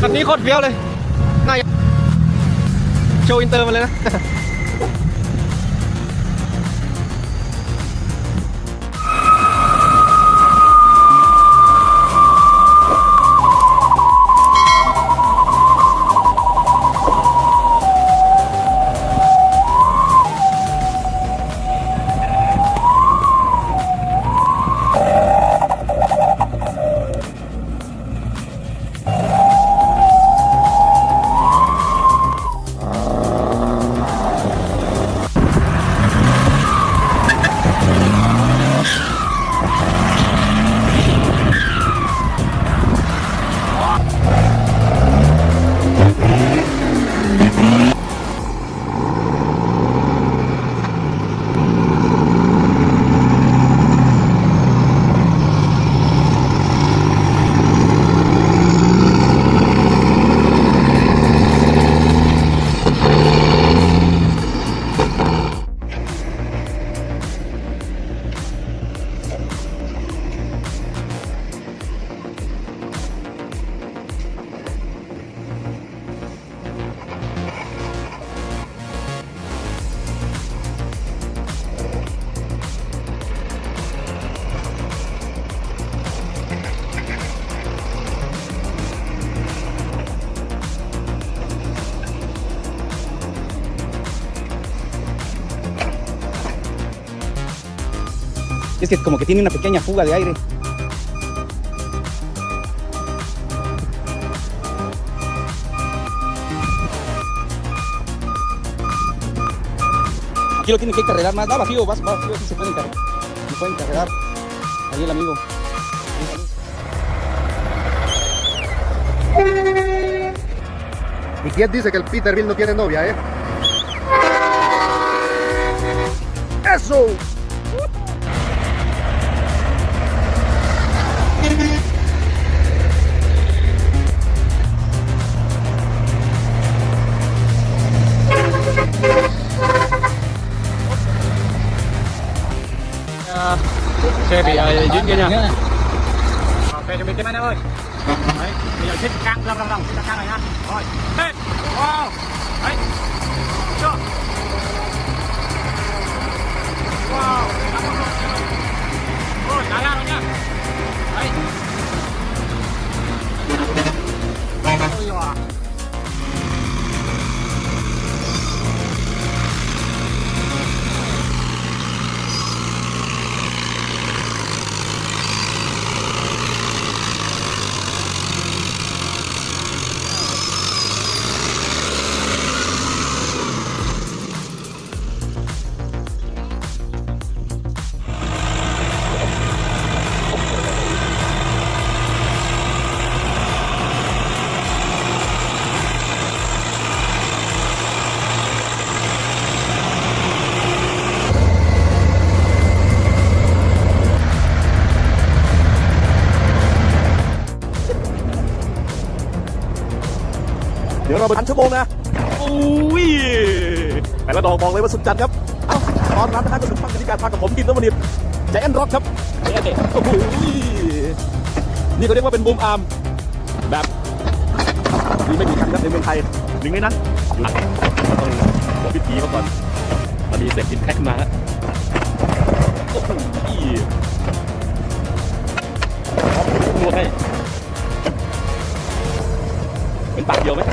คันนี้โคตรเฟี้ยวเลยน่าโชว์อินเตอร์มาเลยนะ Es que como que tiene una pequeña fuga de aire. Aquí lo tienen que cargar más. Va vacío, va vacío, así se pueden cargar. Se pueden cargar. Ahí el amigo. ¿Y quién dice que el Peterbilt no tiene novia, eh? ¡Eso! dính kia nha. Ok, chuẩn bị tiếp anh ơi. Đấy, bây giờ chết căng, lòng, chết căng này nhá. Rồi, lên, wow, đấy, chưa, wow, rồi, đá ra rồi nhá, đấy, ôi dồi.เดี๋ยวเราไปทันชั่วโมงนะอุ้ยแต่ละดอกบอกเลยว่าสุดจัดครับเอ้าตอนนั้นนะครับก็ถึงพักในการพักกับผมกินน้ำมันดิบใจแอนร็อกครับโอ้โหนี่เขาเรียกว่าเป็นบูมอาร์มแบบมีไม่กี่ครั้งครับในเมืองไทยหนึ่งในนั้นอยู่หลังต้องบอกพิธีเขาก่อนพอดีเสร็จกินแพ็คมาแล้วโอ้โหนวดให้เป็นปากเดียวไหม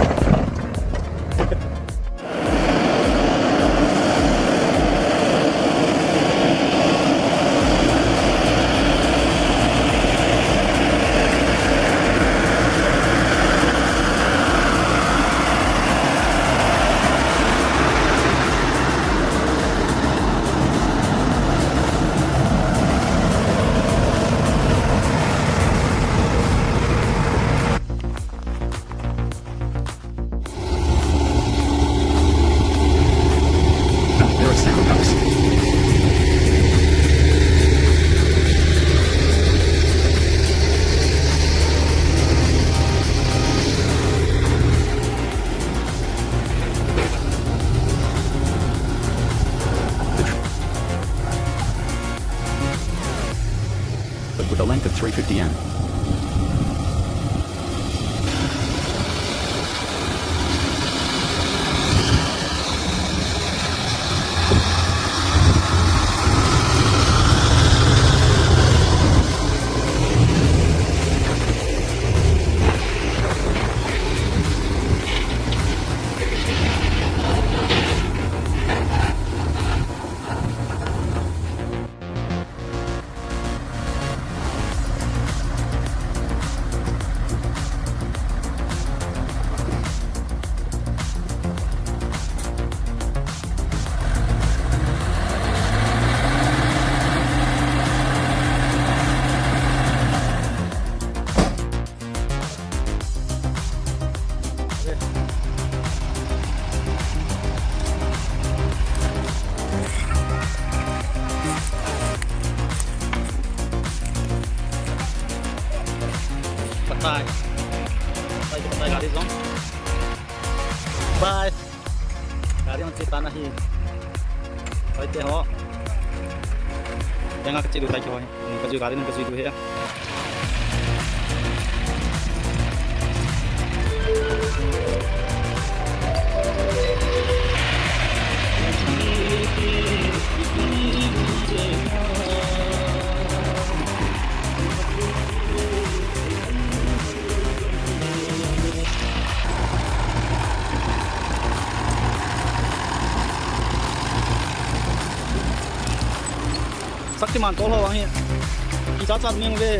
with a length of 350 m. Patay. Patay garis dong. Bye. Garis ang cita na hi. Bye te ho. Yang kecil utai coy. Kecil garis yang kecil itu ya. Saktiman tolong wangnya. Kita cat ning be.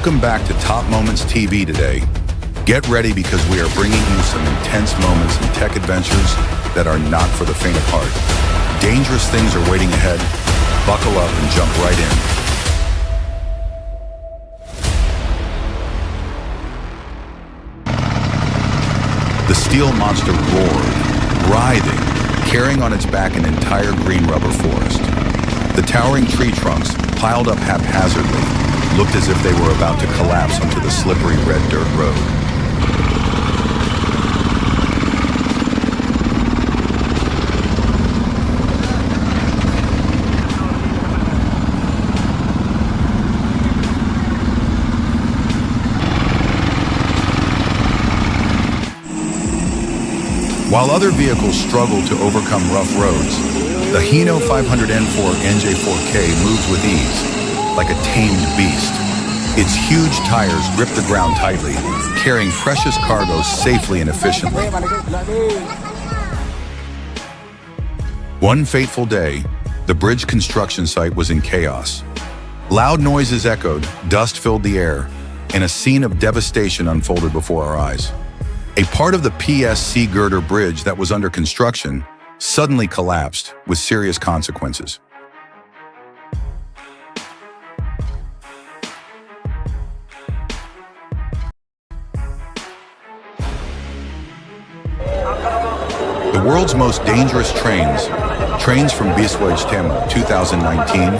Welcome back to Top Moments TV today. Get ready because we are bringing you some intense moments and tech adventures that are not for the faint of heart. Dangerous things are waiting ahead. Buckle up and jump right in. The steel monster roared, writhing, carrying on its back an entire green rubber forest. The towering tree trunks, piled up haphazardly, looked as if they were about to collapse onto the slippery red dirt road. While other vehicles struggled to overcome rough roads, the Hino 500N4 NJ4K moves with ease, like a tamed beast. Its huge tires grip the ground tightly, carrying precious cargo safely and efficiently. One fateful day, the bridge construction site was in chaos. Loud noises echoed, dust filled the air, and a scene of devastation unfolded before our eyes. A part of the PSC girder bridge that was under construction suddenly collapsed with serious consequences. The world's most dangerous trains from Biswaj Tamil 2019,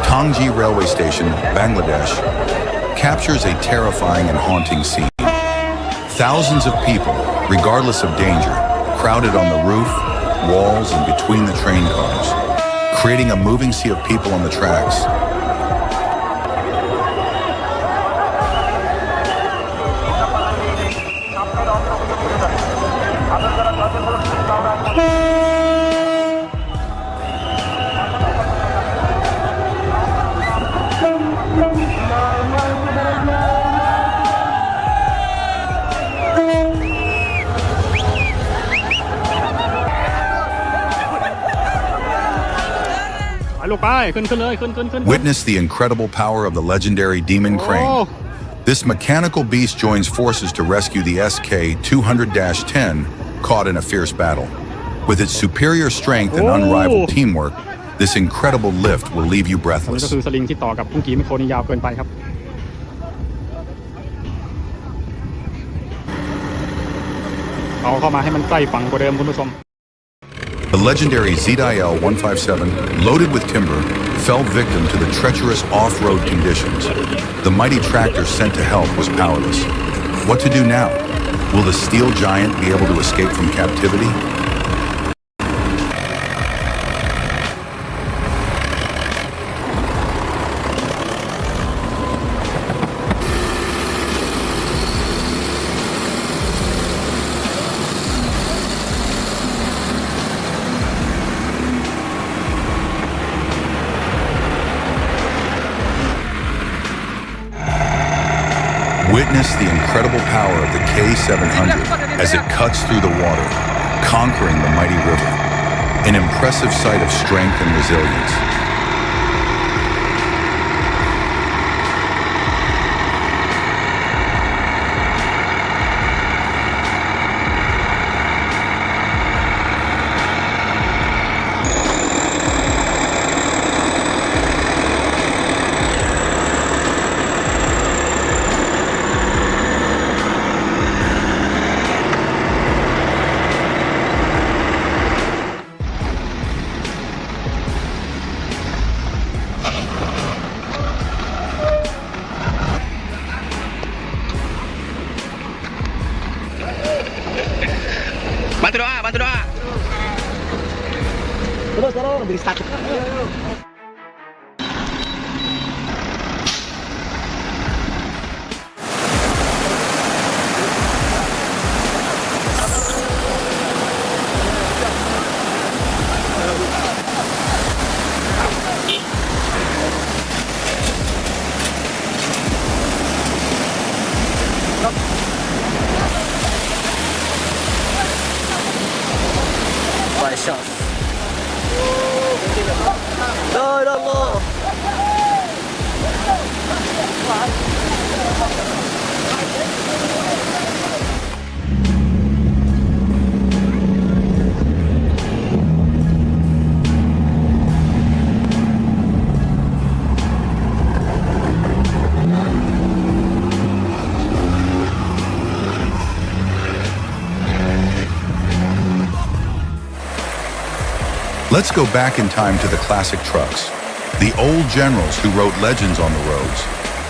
Tangji Railway Station, Bangladesh, captures a terrifying and haunting scene. Thousands of people, regardless of danger, crowded on the roof, walls, and between the train cars, creating a moving sea of people on the tracks. Witness the incredible power of the legendary Demon Crane. This mechanical beast joins forces to rescue the SK-200-10 caught in a fierce battle. With its superior strength and unrivaled teamwork, this incredible lift will leave you breathless. ก็คือสลิงที่ต่อกับเมื่อกี้ไมโครนี่ยาวเกินไปครับเอาเข้ามาให้มันใกล้ฝั่งกว่าเดิมคุณผู้ชม The legendary ZIL 157, loaded with timber, fell victim to the treacherous off-road conditions. The mighty tractor sent to help was powerless. What to do now? Will the steel giant be able to escape from captivity? Witness the incredible power of the K700 as it cuts through the water, conquering the mighty river. An impressive sight of strength and resilience. Bantu doa. Terus beri status. Rồi, Let's go back in time to the classic trucks, the old generals who wrote legends on the roads.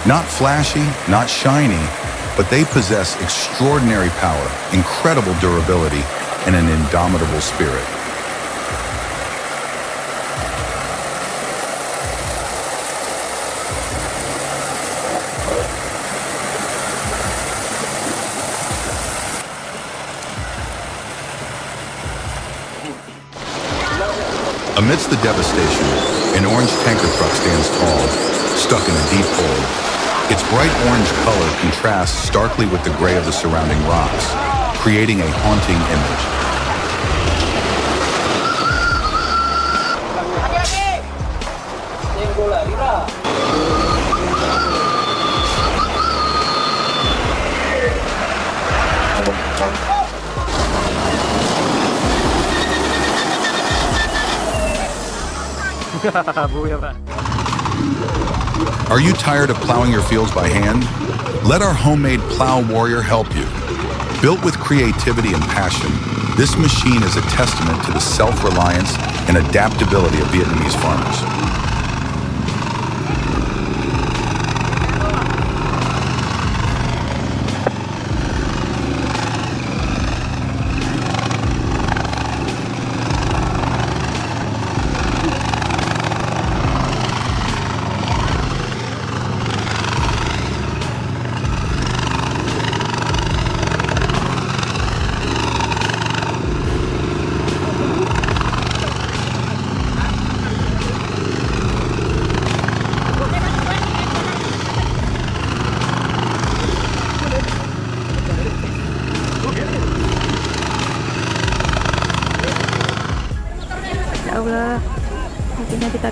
Not flashy, not shiny, but they possess extraordinary power, incredible durability, and an indomitable spirit. Amidst the devastation, an orange tanker truck stands tall, stuck in a deep hole. Its bright orange color contrasts starkly with the gray of the surrounding rocks, creating a haunting image. Are you tired of plowing your fields by hand? Let our homemade plow warrior help you. Built with creativity and passion, this machine is a testament to the self-reliance and adaptability of Vietnamese farmers.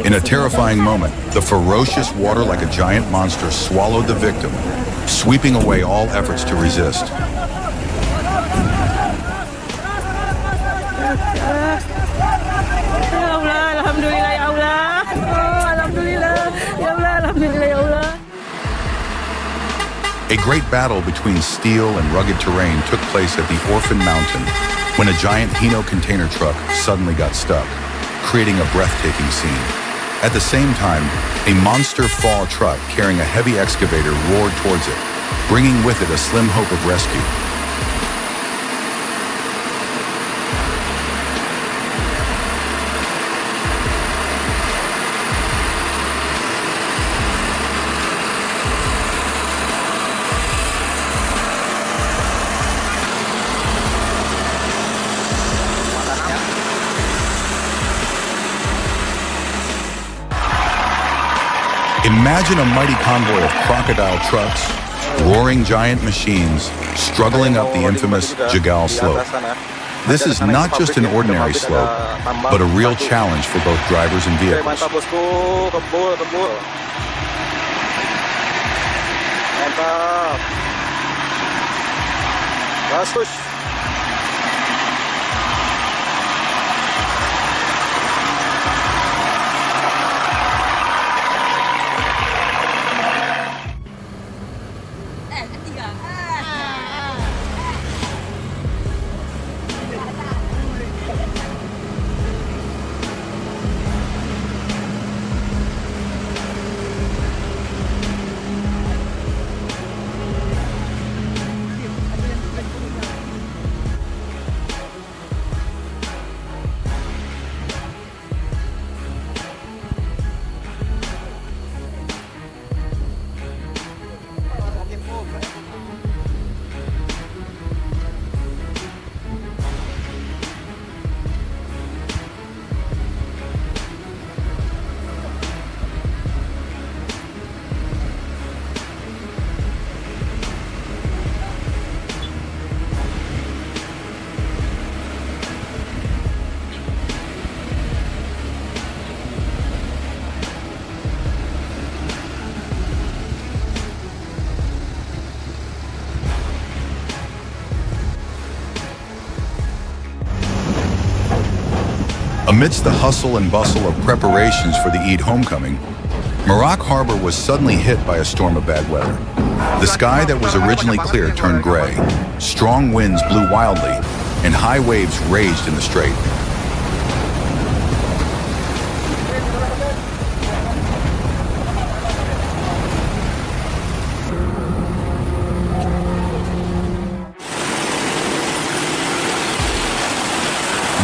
In a terrifying moment, the ferocious water like a giant monster swallowed the victim, sweeping away all efforts to resist. A great battle between steel and rugged terrain took place at the Orphan Mountain when a giant Hino container truck suddenly got stuck, creating a breathtaking scene. At the same time, a monster fall truck carrying a heavy excavator roared towards it, bringing with it a slim hope of rescue. Imagine a mighty convoy of crocodile trucks, roaring giant machines, struggling up the infamous Jagal slope. This is not just an ordinary slope, but a real challenge for both drivers and vehicles. Amidst the hustle and bustle of preparations for the Eid homecoming, Merak Harbor was suddenly hit by a storm of bad weather. The sky that was originally clear turned gray, strong winds blew wildly, and high waves raged in the strait.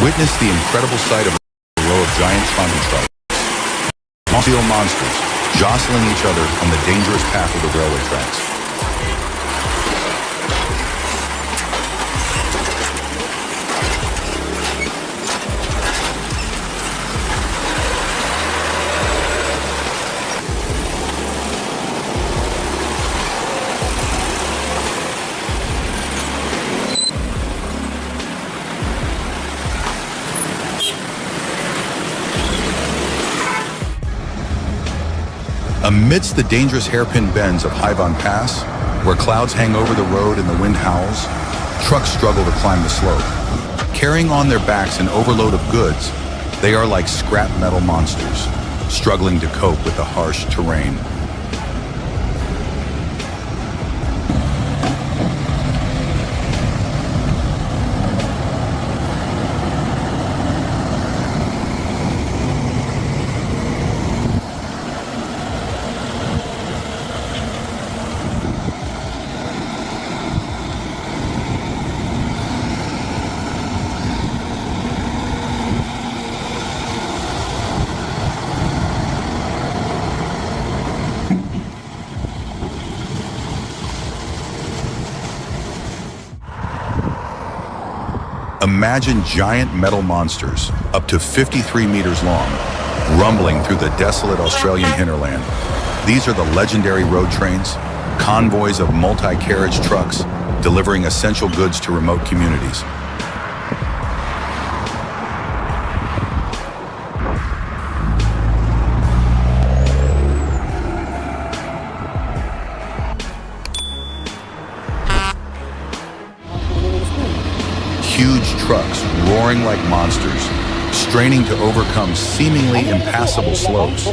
Witness the incredible sight of a row of giant trucking trucks, steel monsters, jostling each other on the dangerous path of the railway tracks. Amidst the dangerous hairpin bends of Haivan Pass, where clouds hang over the road and the wind howls, trucks struggle to climb the slope. Carrying on their backs an overload of goods, they are like scrap metal monsters, struggling to cope with the harsh terrain. Imagine giant metal monsters, up to 53 meters long, rumbling through the desolate Australian hinterland. These are the legendary road trains, convoys of multi-carriage trucks, delivering essential goods to remote communities. Huge trucks roaring like monsters, straining to overcome seemingly impassable slopes.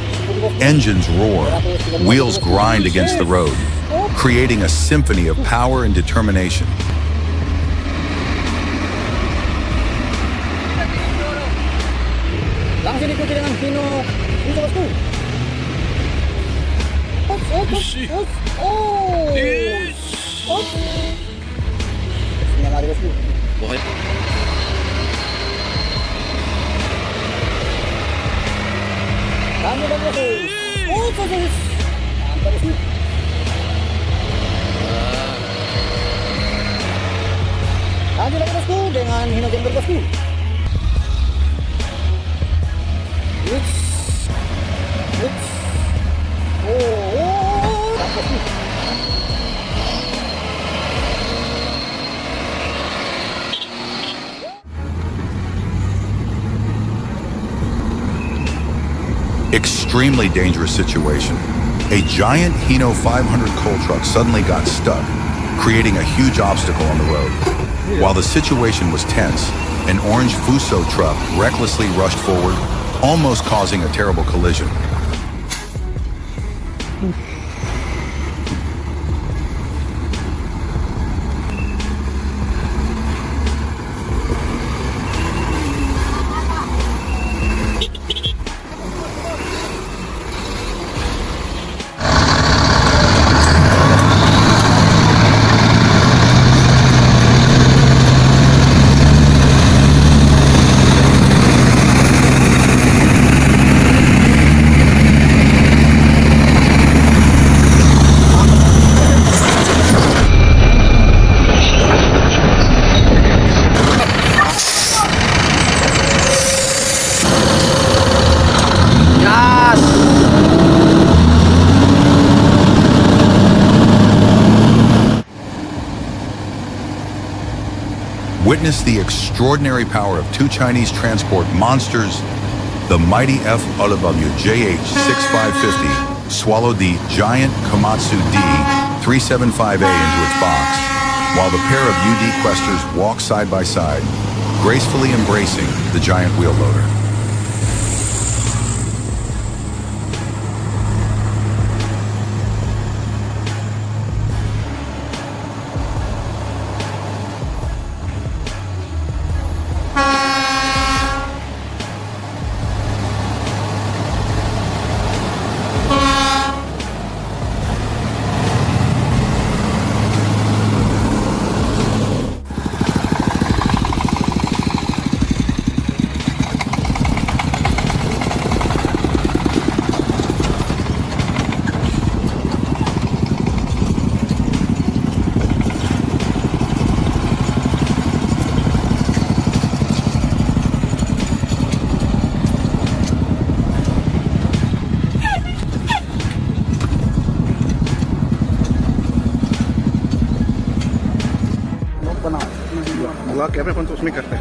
Engines roar, wheels grind against the road, creating a symphony of power and determination. Langsung ikuti dengan Hino bosku. Lari bosku. Kamu dan bosku. Mantap bosku. Lanjut lagi bosku dengan Hino Jember bosku. Extremely dangerous situation. A giant Hino 500 coal truck suddenly got stuck, creating a huge obstacle on the road. While the situation was tense, an orange Fuso truck recklessly rushed forward, almost causing a terrible collision. Witness the extraordinary power of two Chinese transport monsters. The mighty FW JH-6550 swallowed the giant Komatsu D-375A into its box, while the pair of UD Questers walk side by side, gracefully embracing the giant wheel loader. Allah que me cuántos me carté.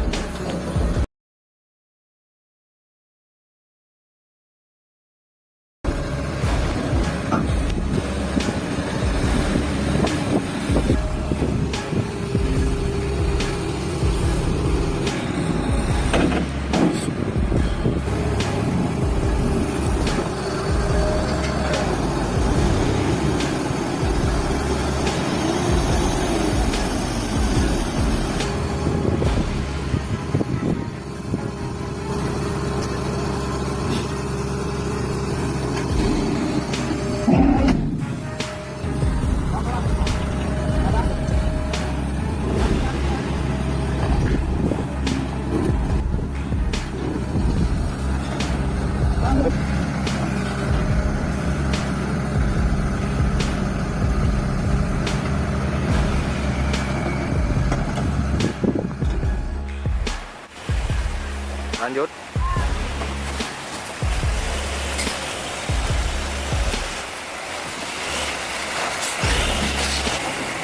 Lanjut.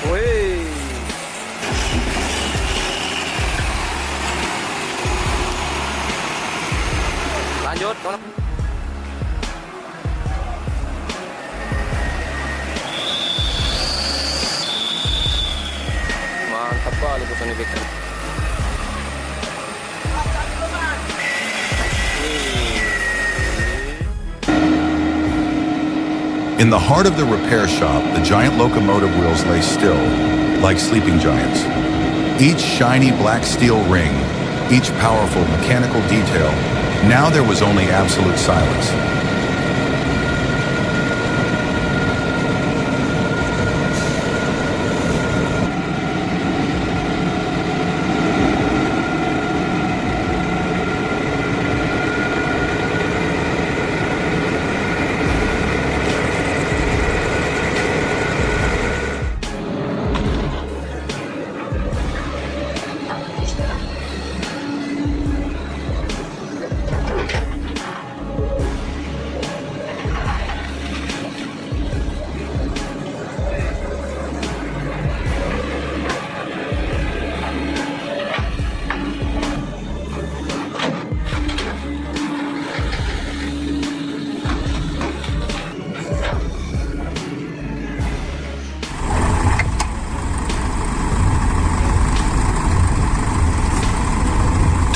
Wih. Lanjut, tolong. Mantap kali pesan ikan. In the heart of the repair shop, the giant locomotive wheels lay still, like sleeping giants. Each shiny black steel ring, each powerful mechanical detail. Now there was only absolute silence.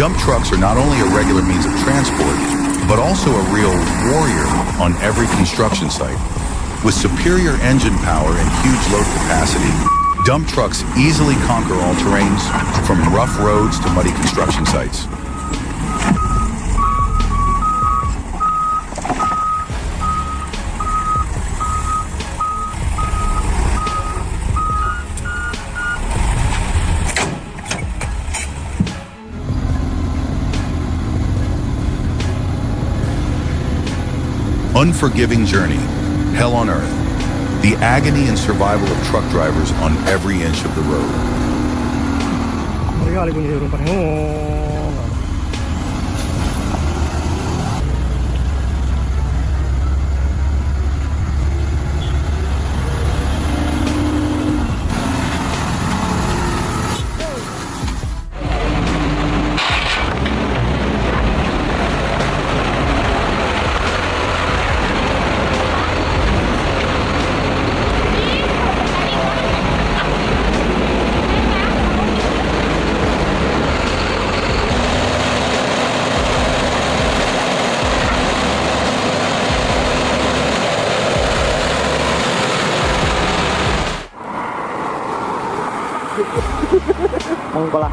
Dump trucks are not only a regular means of transport, but also a real warrior on every construction site. With superior engine power and huge load capacity, dump trucks easily conquer all terrains, from rough roads to muddy construction sites. Unforgiving journey, hell on earth, the agony and survival of truck drivers on every inch of the road. Ang pala.